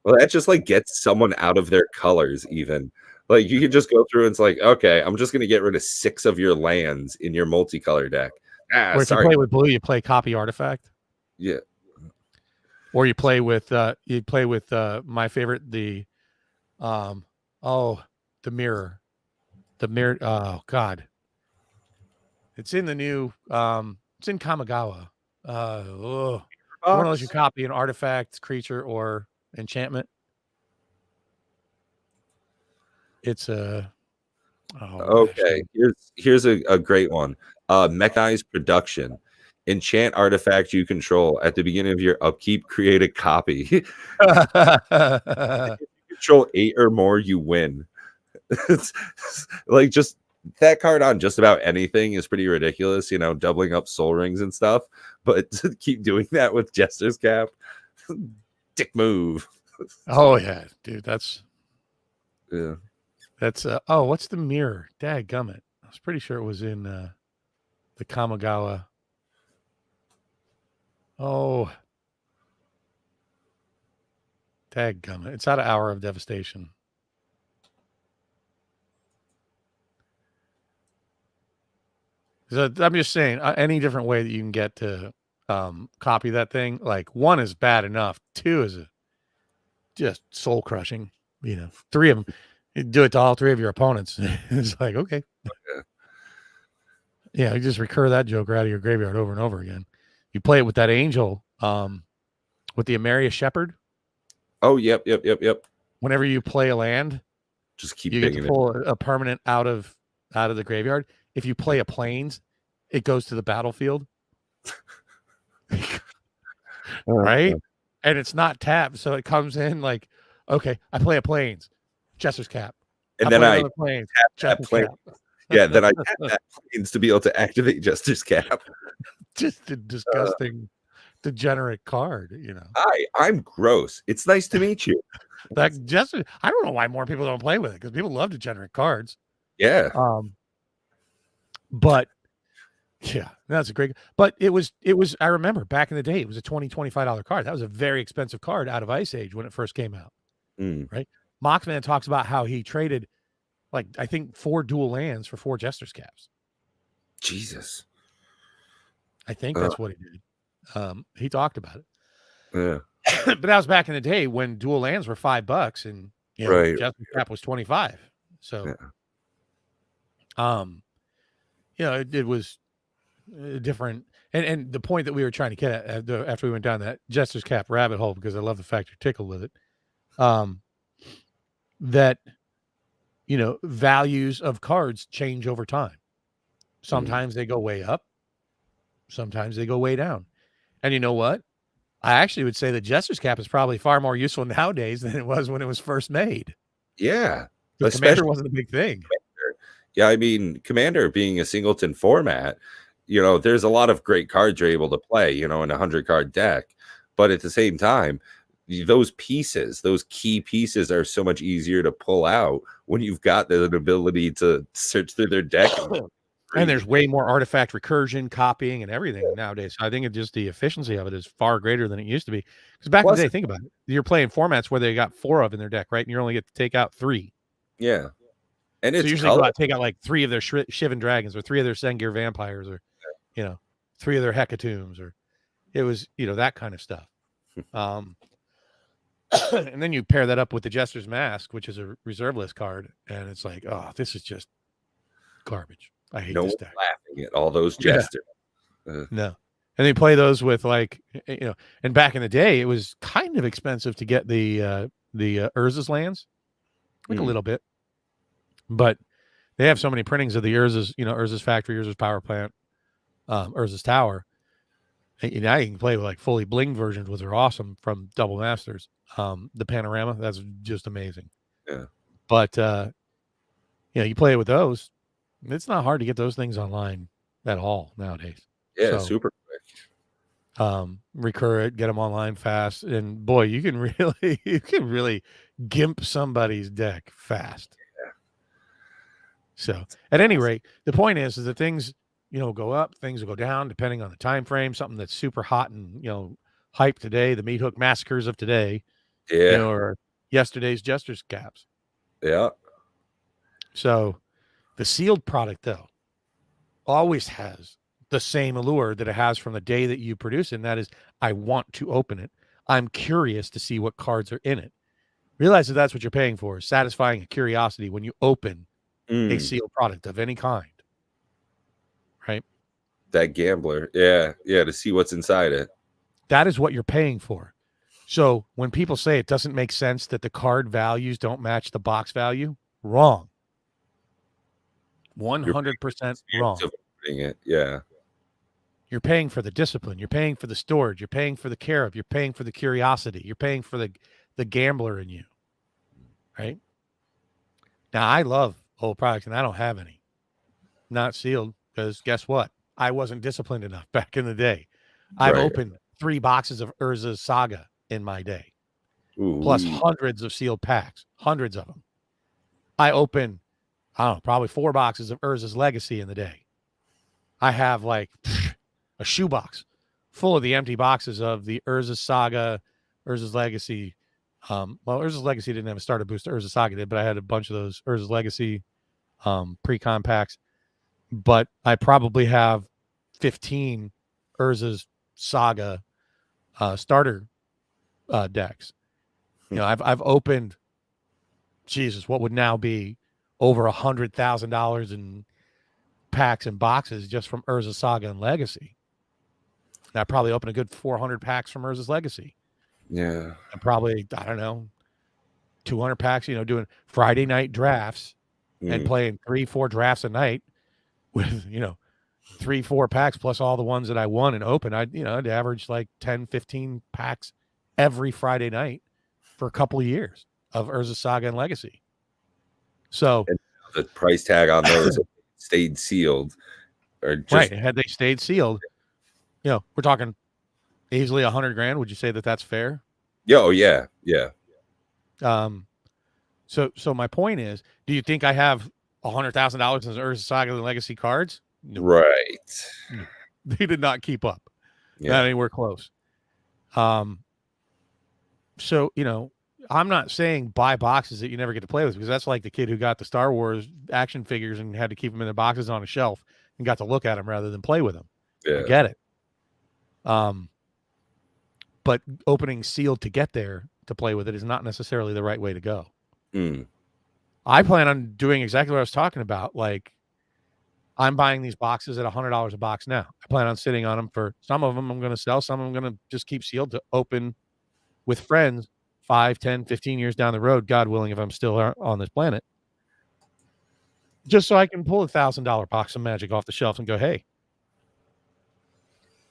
Well, that just like gets someone out of their colors, even. Like you can just go through and it's like, okay, I'm just gonna get rid of 6 of your lands in your multicolor deck. Or if you play with blue, you play copy artifact. Yeah. Or you play with my favorite, the mirror. The mirror, oh God. It's in the new it's in Kamigawa. One of those you copy an artifact, creature, or enchantment. It's a okay. Here's a great one. Mechanized production. Enchant artifact you control. At the beginning of your upkeep, create a copy. If you control 8 or more, you win. It's like just that card on just about anything is pretty ridiculous, doubling up soul rings and stuff. But to keep doing that with Jester's Cap, dick move. Oh yeah, dude, that's what's the mirror? Dadgummit. I was pretty sure it was in the Kamigawa. Oh, Tag comment. It's out of Hour of Devastation. So I'm just saying, any different way that you can get to copy that thing, like 1 is bad enough, 2 is just soul crushing. 3 of them, you do it to all 3 of your opponents. It's like, okay. Yeah, you just recur that joker out of your graveyard over and over again. You play it with that angel, with the Amaria Shepherd. Oh, yep. Whenever you play a land, just keep you get to pull a permanent out of the graveyard. If you play a plains, it goes to the battlefield. Right? And it's not tapped, so it comes in like, okay, I play a plains, Jester's Cap. And then I plains, tap that plains. Yeah, then I tap that plains to be able to activate Jester's Cap. Just a disgusting, degenerate card, I'm gross. It's nice to meet you. That Jester, I don't know why more people don't play with it, because people love degenerate cards. Yeah. But yeah, that's a great. But it was. I remember back in the day, it was a $20-$25 card. That was a very expensive card out of Ice Age when it first came out. Right? Moxman talks about how he traded, like, I think 4 dual lands for 4 Jester's Caps. Jesus. I think that's what he did. He talked about it. Yeah. But that was back in the day when dual lands were $5 and Jester's Cap was 25. So, it was different. And the point that we were trying to get at after we went down that Jester's Cap rabbit hole, because I love the fact you're tickled with it, that, values of cards change over time. Sometimes they go way up. Sometimes they go way down. And you know what? I actually would say that Jester's Cap is probably far more useful nowadays than it was when it was first made. Yeah. Commander wasn't a big thing. Yeah, I mean, Commander being a singleton format, there's a lot of great cards you're able to play, in a 100-card deck. But at the same time, those key pieces are so much easier to pull out when you've got the ability to search through their deck. And there's way more artifact recursion, copying, and everything nowadays. So I think the efficiency of it is far greater than it used to be. Because back in the day, think about it. You're playing formats where they got 4 of in their deck, right? And you only get to take out 3. Yeah. And it's usually go out, take out like 3 of their Shivan Dragons or 3 of their Sengir Vampires or, 3 of their Hecatombs, or it was, that kind of stuff. And then you pair that up with the Jester's Mask, which is a reserve list card. And it's like, oh, this is just garbage. I hate this deck. Laughing at all those Jesters. No. And they play those with and back in the day, it was kind of expensive to get the Urza's lands, like a little bit. But they have so many printings of the Urza's, Urza's Factory, Urza's Power Plant, Urza's Tower. And now you can play with like fully blinged versions, which are awesome, from Double Masters. The Panorama, that's just amazing. Yeah. But you play it with those. It's not hard to get those things online at all nowadays. Yeah, super quick. Recur it, get them online fast, and boy, you can really gimp somebody's deck fast. Yeah. So, at any rate, the point is that things, go up, things will go down depending on the time frame. Something that's super hot and hype today, the Meat Hook Massacres of today, or yesterday's Jester's Caps. Yeah. So, the sealed product, though, always has the same allure that it has from the day that you produce it, and that is, I want to open it. I'm curious to see what cards are in it. Realize that that's what you're paying for, satisfying a curiosity when you open a sealed product of any kind. Right? That gambler. Yeah, to see what's inside it. That is what you're paying for. So when people say it doesn't make sense that the card values don't match the box value, wrong. 100% wrong. It. Yeah. You're paying for the discipline. You're paying for the storage. You're paying for the care of. You're paying for the curiosity. You're paying for the gambler in you. Right? Now, I love old products, and I don't have any. Not sealed, because guess what? I wasn't disciplined enough back in the day. I've opened 3 boxes of Urza's Saga in my day, plus hundreds of sealed packs, hundreds of them. I opened, I don't know, probably 4 boxes of Urza's Legacy in the day. I have like a shoebox full of the empty boxes of the Urza's Saga, Urza's Legacy, Well, Urza's Legacy didn't have a starter booster. Urza Saga did, but I had a bunch of those Urza's Legacy pre-con packs. But I probably have 15 Urza's Saga starter decks. You know, I've opened, Jesus, what would now be over $100,000 in packs and boxes just from Urza Saga and Legacy. And I probably opened a good 400 packs from Urza's Legacy. Yeah. And probably, I don't know, 200 packs, you know, doing Friday night drafts and playing 3-4 drafts a night with, you know, 3-4 packs plus all the ones that I won and opened. I'd average like 10, 15 packs every Friday night for a couple of years of Urza Saga and Legacy. So and the price tag on those stayed sealed, or just right, had they stayed sealed, you know, we're talking easily $100,000. Would you say that that's fair? Oh yeah. So my point is, do you think I have $100,000 in Urza Saga and Legacy cards? No. Right. No. They did not keep up. Yeah. Not anywhere close. So, you know, I'm not saying buy boxes that you never get to play with, because that's like the kid who got the Star Wars action figures and had to keep them in the boxes on a shelf and got to look at them rather than play with them. Yeah. I get it. But opening sealed to get there to play with it is not necessarily the right way to go. I plan on doing exactly what I was talking about. Like, I'm buying these boxes at $100 a box now. I plan on sitting on them for some of them I'm going to sell. Some I'm going to just keep sealed to open with friends 5, 10, 15 years down the road, God willing, if I'm still on this planet, just so I can pull a $1,000 box of Magic off the shelf and go, hey,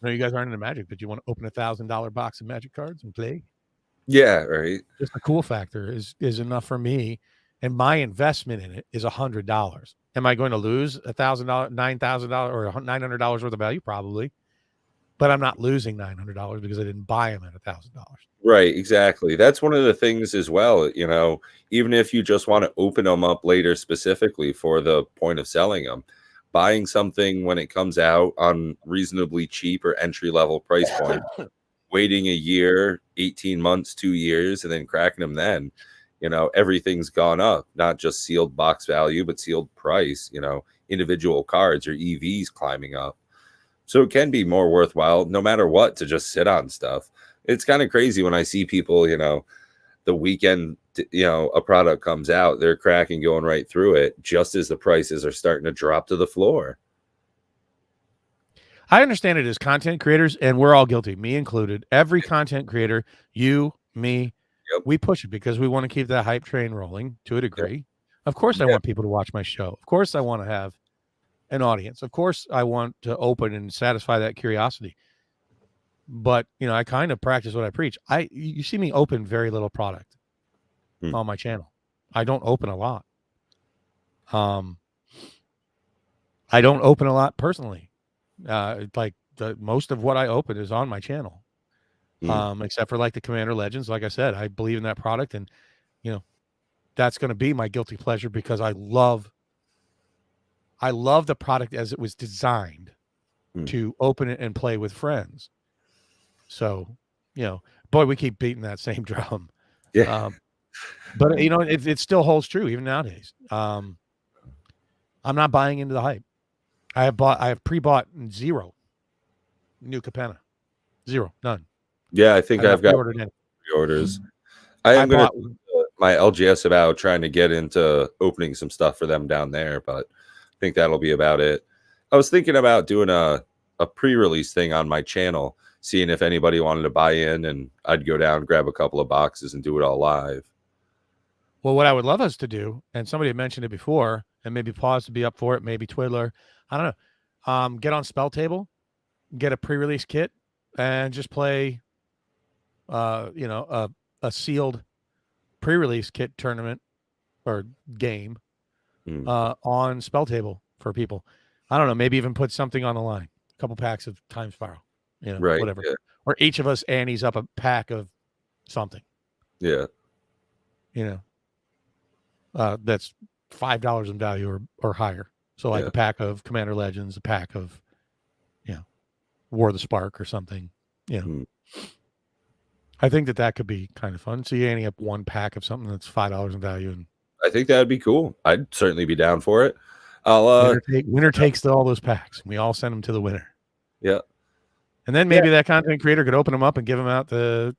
I know you guys aren't into Magic, but you want to open a $1,000 box of Magic cards and play? Yeah, right. Just the cool factor is enough for me, and my investment in it is $100. Am I going to lose $1,000, $9,000, or $900 worth of value? Probably, but I'm not losing $900 because I didn't buy them at $1,000. Right, exactly. That's one of the things as well, you know, even if you just want to open them up later specifically for the point of selling them, buying something when it comes out on reasonably cheap or entry-level price point, waiting a year, 18 months, 2 years, and then cracking them then, you know, everything's gone up, not just sealed box value, but sealed price, you know, individual cards or EVs climbing up. So it can be more worthwhile no matter what to just sit on stuff. It's kind of crazy when I see people, you know, the weekend, you know, a product comes out, they're cracking, going right through it just as the prices are starting to drop to the floor. I understand it as content creators, and we're all guilty, me included. Every content creator, you, me, we push it because we want to keep that hype train rolling to a degree. Of course, I want people to watch my show. Of course, I want to have an audience. Of course, I want to open and satisfy that curiosity. But, you know, I kind of practice what I preach. You see me open very little product on my channel. I don't open a lot. I don't open a lot personally. Like most of what I open is on my channel. Except for like the Commander Legends. Like I said, I believe in that product, and you know, that's going to be my guilty pleasure because I love the product as it was designed to open it and play with friends. So, you know, boy, we keep beating that same drum. Yeah. But you know, it still holds true even nowadays. I'm not buying into the hype. I have pre-bought 0 new Capenna. 0, none. Yeah, I think I've got pre-orders. I am going to my LGS about trying to get into opening some stuff for them down there, but I think that'll be about it. I was thinking about doing a pre-release thing on my channel, seeing if anybody wanted to buy in, and I'd go down, grab a couple of boxes, and do it all live. Well, what I would love us to do, and somebody had mentioned it before, and maybe Pause to be up for it, maybe Twiddler, I don't know, get on Spell Table, get a pre-release kit, and just play, you know, a sealed pre-release kit tournament or game on Spell Table for people. I don't know, maybe even put something on the line, a couple packs of Time Spiral, you know, whatever. Yeah. Or each of us annies up a pack of something. Yeah. You know, that's $5 in value or higher. So like a pack of Commander Legends, a pack of, you know, War of the Spark or something, you know. I think that could be kind of fun. So you ending up one pack of something that's $5 in value, and I think that'd be cool. I'd certainly be down for it. I'll winner takes all those packs. We all send them to the winner. Yeah. And then maybe that content creator could open them up and give them out to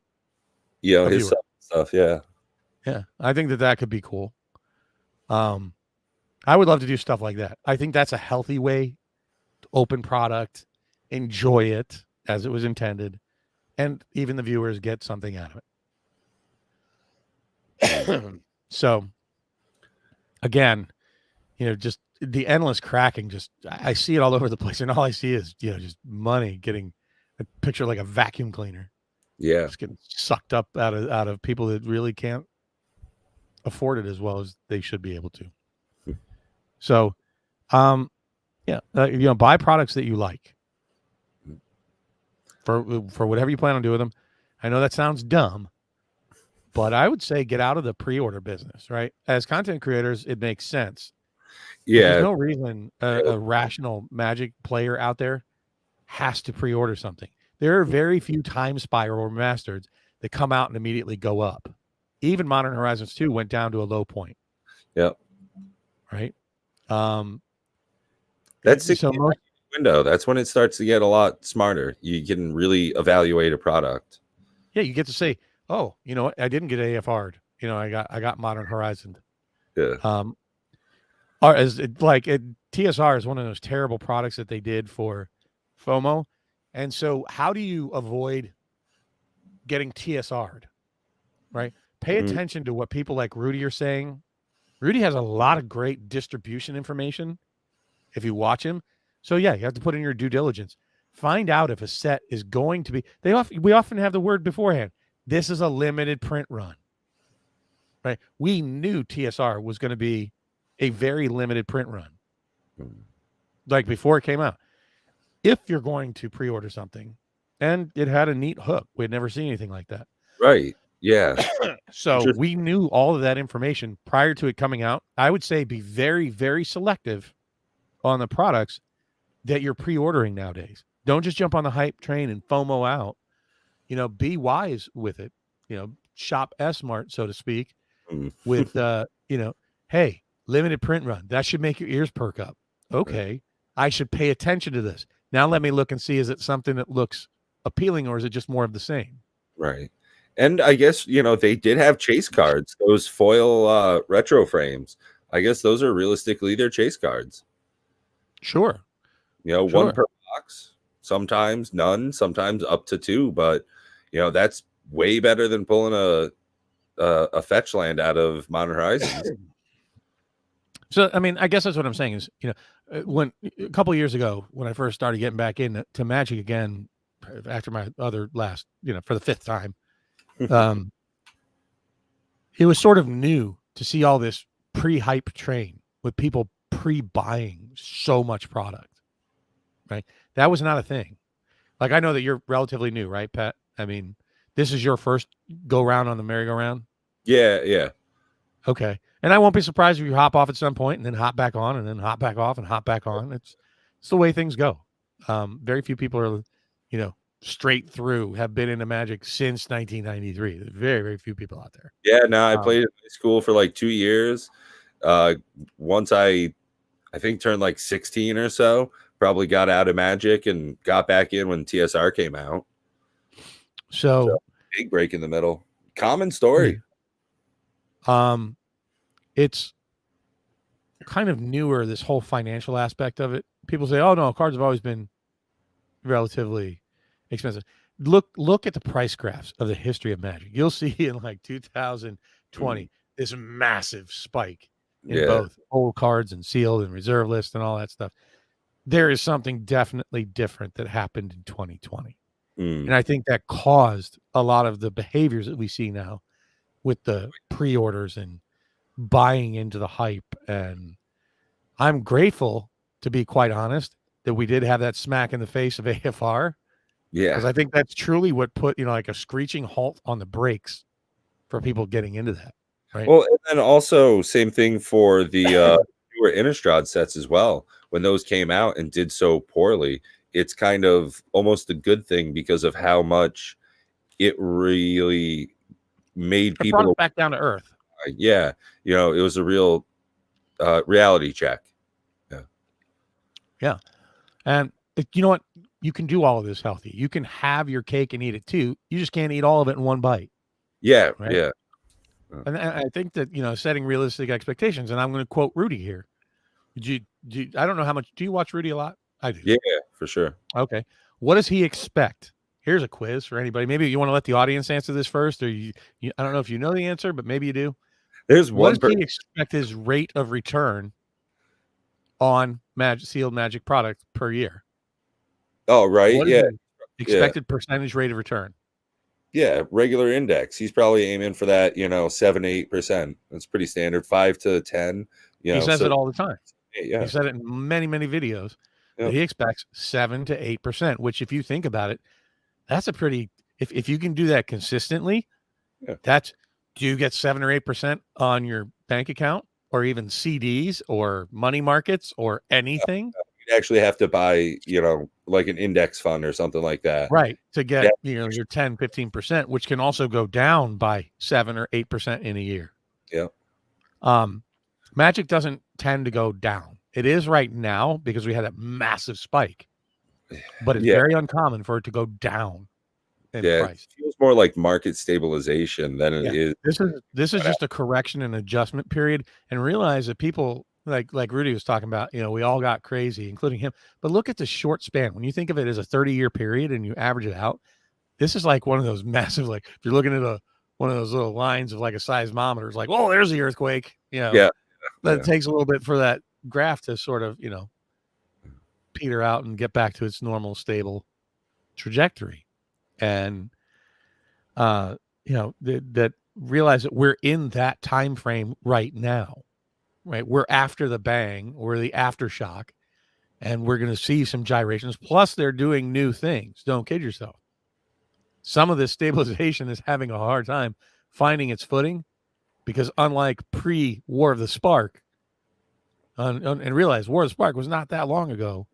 his stuff. Yeah. Yeah. I think that could be cool. I would love to do stuff like that. I think that's a healthy way to open product, enjoy it as it was intended, and even the viewers get something out of it. So again, just the endless cracking, I see it all over the place, and all I see is, just money getting a picture like a vacuum cleaner. Yeah. Just getting sucked up out of people that really can't afford it as well as they should be able to. So, buy products that you like for whatever you plan on doing with them. I know that sounds dumb, but I would say get out of the pre-order business, right? As content creators, it makes sense. Yeah. There's no reason a rational Magic player out there has to pre-order something. There are very few Time Spiral or Masters that come out and immediately go up. Even Modern Horizons 2 went down to a low point. Yep. Right. That's the window. That's when it starts to get a lot smarter. You can really evaluate a product. Yeah, you get to say, "Oh, you know what? I didn't get AFR'd. I got Modern Horizon." Yeah. TSR is one of those terrible products that they did for FOMO, and so how do you avoid getting TSR'd? Right. Pay attention to what people like Rudy are saying. Rudy has a lot of great distribution information if you watch him. So yeah, you have to put in your due diligence. Find out if a set is going to be. We often have the word beforehand. This is a limited print run. Right? We knew TSR was going to be a very limited print run. Like before it came out. If you're going to pre-order something, and it had a neat hook. We had never seen anything like that. Right. Yeah. So we knew all of that information prior to it coming out. I would say be very, very selective on the products that you're pre-ordering nowadays. Don't just jump on the hype train and FOMO out. Be wise with it. Shop smart, so to speak, with hey, limited print run. That should make your ears perk up. Okay, I should pay attention to this. Now let me look and see, is it something that looks appealing, or is it just more of the same? Right. And I guess, they did have chase cards, those foil retro frames. I guess those are realistically their chase cards. Sure. One per box, sometimes none, sometimes up to 2. But, that's way better than pulling a fetch land out of Modern Horizons. So, I mean, I guess that's what I'm saying is, when a couple of years ago, when I first started getting back into Magic again, after my other last, for the 5th time, it was sort of new to see all this pre-hype train with people pre-buying so much product, right? That was not a thing. Like, I know that you're relatively new, right, Pat? I mean, this is your first go round on the merry-go-round? Yeah. Okay. And I won't be surprised if you hop off at some point and then hop back on and then hop back off and hop back on. It's the way things go. Very few people are, straight through have been into Magic since 1993. There's very, very few people out there. Yeah, no, I played in high school for like 2 years. Once I think turned like 16 or so, probably got out of Magic and got back in when TSR came out. So big break in the middle. Common story. It's kind of newer, this whole financial aspect of it. People say, "Oh no, cards have always been relatively expensive." Look at the price graphs of the history of Magic. You'll see in like 2020 this massive spike in both old cards and sealed and reserve list and all that stuff. There is something definitely different that happened in 2020. And I think that caused a lot of the behaviors that we see now with the pre-orders and buying into the hype. And I'm grateful, to be quite honest, that we did have that smack in the face of AFR. Yeah. Because I think that's truly what put, like a screeching halt on the brakes for people getting into that. Right. Well, and then also same thing for the newer Innistrad sets as well. When those came out and did so poorly, it's kind of almost a good thing because of how much it really made It brought us people, back down to earth. yeah, you know, it was a real reality check. Yeah. And you know what? You can do all of this healthy. You can have your cake and eat it too. You just can't eat all of it in one bite. Yeah, Right. yeah. And I think that, you know, setting realistic expectations, and I'm going to quote Rudy here. I don't know how much, do you watch Rudy a lot? I do. Yeah, for sure. Okay. What does he expect? Here's a quiz for anybody. Maybe you want to let the audience answer this first, or I don't know if you know the answer, but maybe you do. There's What one does he expect his rate of return on sealed magic product per year? Oh, right. What is Yeah. the expected percentage rate of return? Yeah. Regular index. He's probably aiming for that, you know, 7 to 8%. That's pretty standard. 5 to 10. You He know, says so it all the time. yeah. He said it in many, many videos that he expects 7 to 8%, which if you think about it, that's a pretty, if you can do that consistently, that's, do you get 7 or 8% on your bank account or even CDs or money markets or anything? You'd actually have to buy, you know, like an index fund or something like that. Right. To get, you know, your 10, 15%, which can also go down by 7 or 8% in a year. Yeah. Magic doesn't tend to go down. It is right now because we had a massive spike, but it's very uncommon for it to go down in price. It feels more like market stabilization than it is. This is just a correction and adjustment period, and realize that people like Rudy was talking about, you know, we all got crazy, including him. But look at the short span. When you think of it as a 30-year period and you average it out, this is like one of those massive, like if you're looking at one of those little lines of like a seismometer, it's like, oh, there's the earthquake. You know, but it takes a little bit for that graph to sort of, you know, peter out and get back to its normal stable trajectory. And you know, that realize that we're in that time frame right now, right? We're after the bang, we're the aftershock, and we're going to see some gyrations. Plus, they're doing new things. Don't kid yourself. Some of this stabilization is having a hard time finding its footing because, unlike pre-War of the Spark, and realize War of the Spark was not that long ago.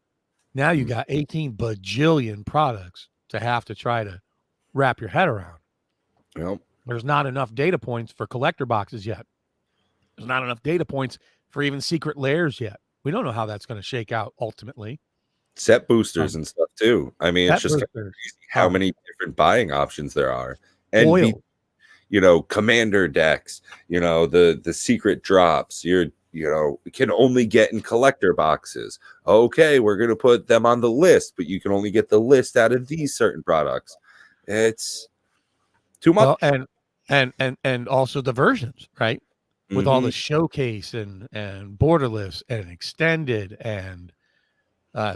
Now you got 18 bajillion products to have to try to wrap your head around. Yep. There's not enough data points for collector boxes yet. There's not enough data points for even secret layers yet. We don't know how that's going to shake out ultimately. Set boosters and stuff too. I mean, it's just crazy how many different buying options there are. And you know, commander decks, you know, the secret drops, you know, can only get in collector boxes. Okay, we're going to put them on the list, but you can only get the list out of these certain products. It's too much. Well, and also the versions, right? With all the showcase and borderless and extended and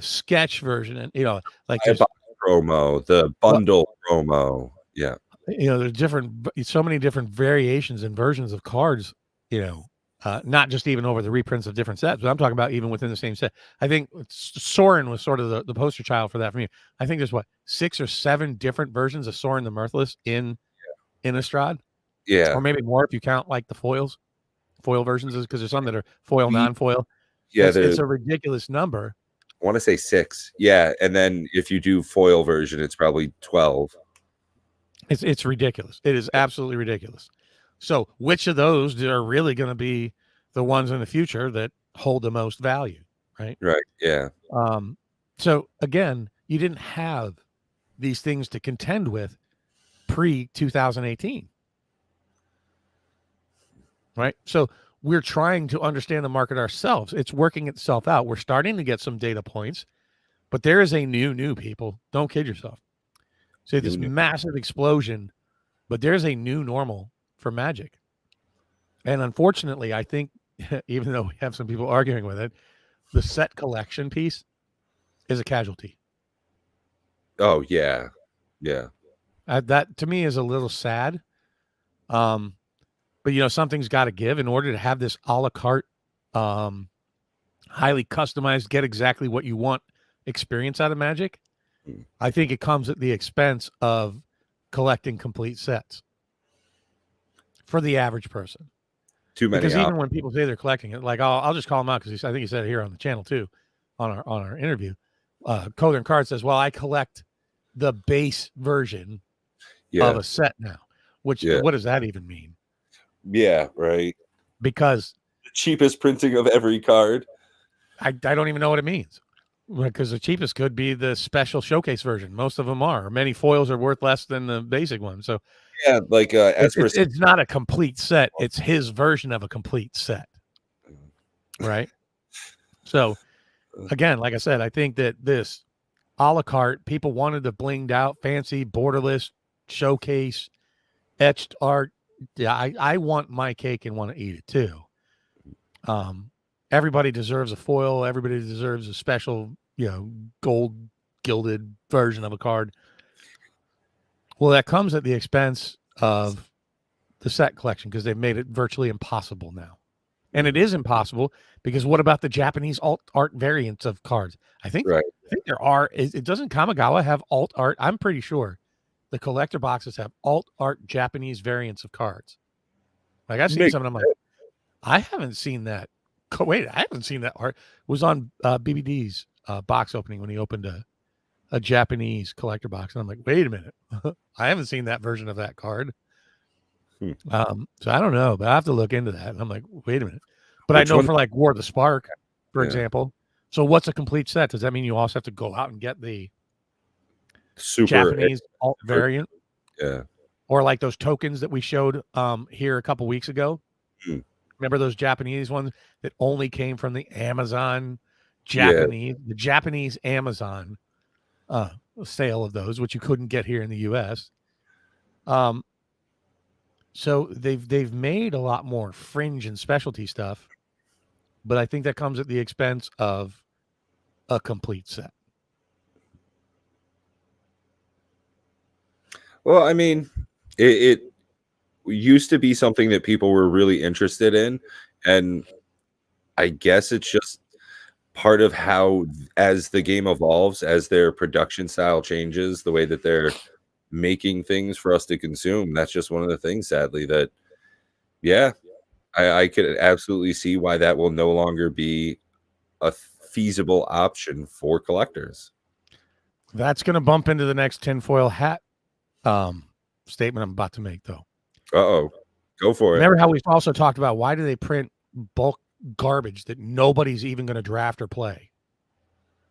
sketch version, and you know, like the promo, the bundle promo. Yeah. You know, there's so many different variations and versions of cards, you know, not just even over the reprints of different sets, but I'm talking about even within the same set. I think Sorin was sort of the poster child for that for me. I think there's 6 or 7 different versions of Sorin the Mirthless in Innistrad. Yeah. Or maybe more if you count like the foil versions, because there's some that are foil, non-foil. Yeah. It's a ridiculous number. I want to say 6. Yeah. And then if you do foil version, it's probably 12. It's ridiculous. It is absolutely ridiculous. So which of those are really going to be the ones in the future that hold the most value, right? Right. Yeah. So again, you didn't have these things to contend with pre-2018, right? So we're trying to understand the market ourselves. It's working itself out. We're starting to get some data points, but there is a new people. Don't kid yourself. So this massive explosion, but there's a new normal for Magic. And unfortunately, I think, even though we have some people arguing with it, the set collection piece is a casualty. Oh, yeah. Yeah. That to me is a little sad. But, you know, something's got to give in order to have this a la carte, highly customized, get exactly what you want experience out of Magic. I think it comes at the expense of collecting complete sets for the average person. Too many. Because even when people say they're collecting it, like I'll just call them out because I think he said it here on the channel too, on our interview. Coder and Card says, "Well, I collect the base version." of Yeah. a set now. Which Yeah. what does that even mean? Yeah. Right. Because The cheapest printing of every card. I don't even know what it means. Because the cheapest could be the special showcase version. Most of them are. Many foils are worth less than the basic one. So Yeah. Like as for it's not a complete set. It's his version of a complete set. Right. So again, like I said, I think that this a la carte, people wanted the blinged out, fancy, borderless showcase, etched art. Yeah, I want my cake and want to eat it too. Everybody deserves a foil. Everybody deserves a special, gold gilded version of a card. Well, that comes at the expense of the set collection because they've made it virtually impossible now. And it is impossible because what about the Japanese alt art variants of cards? I think there are. It doesn't Kamigawa have alt art? I'm pretty sure the collector boxes have alt art Japanese variants of cards. Like I've seen some, and I'm like, I haven't seen that. Wait, I haven't seen that art. It was on BBD's box opening when he opened a Japanese collector box, and I'm like, wait a minute, I haven't seen that version of that card. So I don't know, but I have to look into that. And I'm like, wait a minute. But I know for like War of the Spark, for example. So what's a complete set? Does that mean you also have to go out and get the Japanese alt variant? Yeah. Or like those tokens that we showed here a couple weeks ago. Remember those Japanese ones that only came from the Amazon the Japanese Amazon sale of those, which you couldn't get here in the US. So they've made a lot more fringe and specialty stuff, but I think that comes at the expense of a complete set. Well, I mean, it used to be something that people were really interested in, and I guess it's just part of how, as the game evolves, as their production style changes, the way that they're making things for us to consume, that's just one of the things, sadly, that I could absolutely see why that will no longer be a feasible option for collectors. That's going to bump into the next tinfoil hat statement I'm about to make, though. Uh-oh. Go for it. Remember how we also talked about why do they print bulk garbage that nobody's even going to draft or play?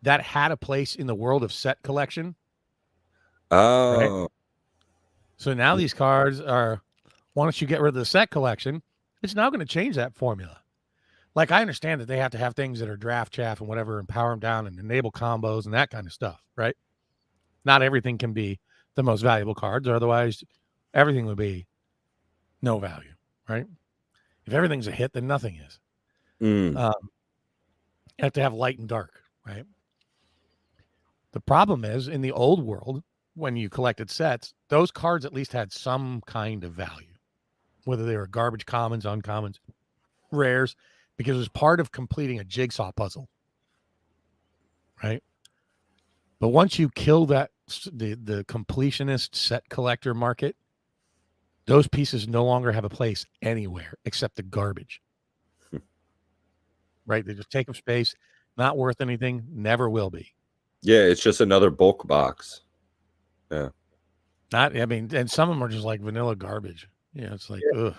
That had a place in the world of set collection. Oh. Right? So now these cards are, once you get rid of the set collection, it's now going to change that formula. Like, I understand that they have to have things that are draft chaff and whatever, and power them down and enable combos and that kind of stuff, right? Not everything can be the most valuable cards, or otherwise everything would be no value, right? If everything's a hit, then nothing is. You have to have light and dark, right? The problem is, in the old world, when you collected sets, those cards at least had some kind of value, whether they were garbage commons, uncommons, rares, because it was part of completing a jigsaw puzzle, right? But once you kill the completionist set collector market, those pieces no longer have a place anywhere except the garbage. Right? They just take up space, not worth anything, never will be. Yeah, it's just another bulk box. Yeah. And some of them are just like vanilla garbage. It's like, ugh.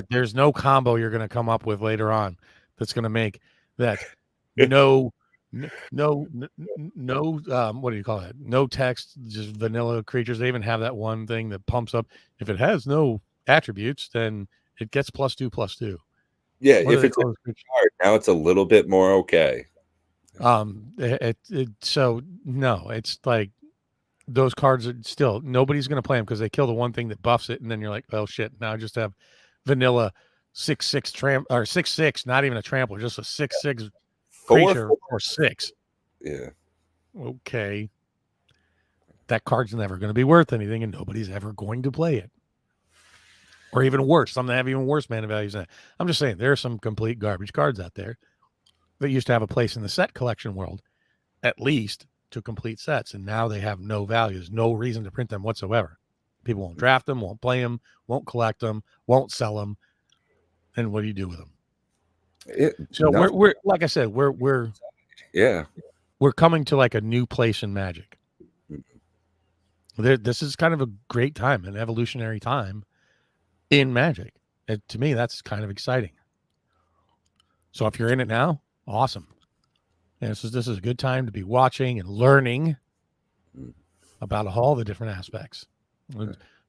There's no combo you're going to come up with later on that's going to make that no, what do you call it? No text, just vanilla creatures. They even have that one thing that pumps up. If it has no attributes, then it gets +2/+2. Yeah, if it's a card, now it's a little bit more okay. So no, it's like those cards are still, nobody's going to play them because they kill the one thing that buffs it, and then you're like, oh shit, now I just have vanilla 6/6 or 6/6, not even a trampler, just a 6/6 creature or 6. Yeah. Okay. That card's never going to be worth anything, and nobody's ever going to play it. Or even worse, some that have even worse mana values than that. I'm just saying there are some complete garbage cards out there that used to have a place in the set collection world, at least to complete sets, and now they have no values, no reason to print them whatsoever. People won't draft them, won't play them, won't collect them, won't sell them. And what do you do with them? We're like I said, we're coming to like a new place in Magic. This is kind of a great time, an evolutionary time in Magic. To me, that's kind of exciting. So if you're in it now, awesome. And this is a good time to be watching and learning about all the different aspects.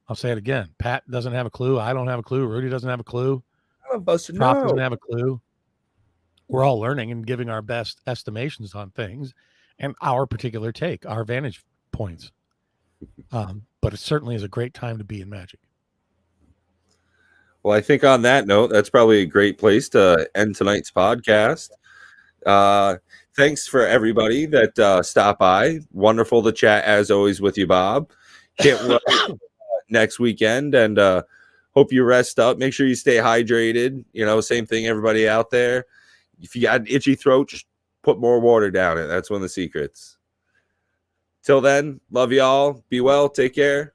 I'll say it again. Pat doesn't have a clue. I don't have a clue. Rudy doesn't have a clue. Prof doesn't have a clue. We're all learning and giving our best estimations on things and our particular take, our vantage points. But it certainly is a great time to be in Magic. Well, I think on that note, that's probably a great place to end tonight's podcast. Thanks for everybody that stopped by. Wonderful to chat as always with you, Bob. Can't wait next weekend, and hope you rest up. Make sure you stay hydrated. You know, same thing, everybody out there. If you got an itchy throat, just put more water down it. That's one of the secrets. Till then, love y'all. Be well. Take care.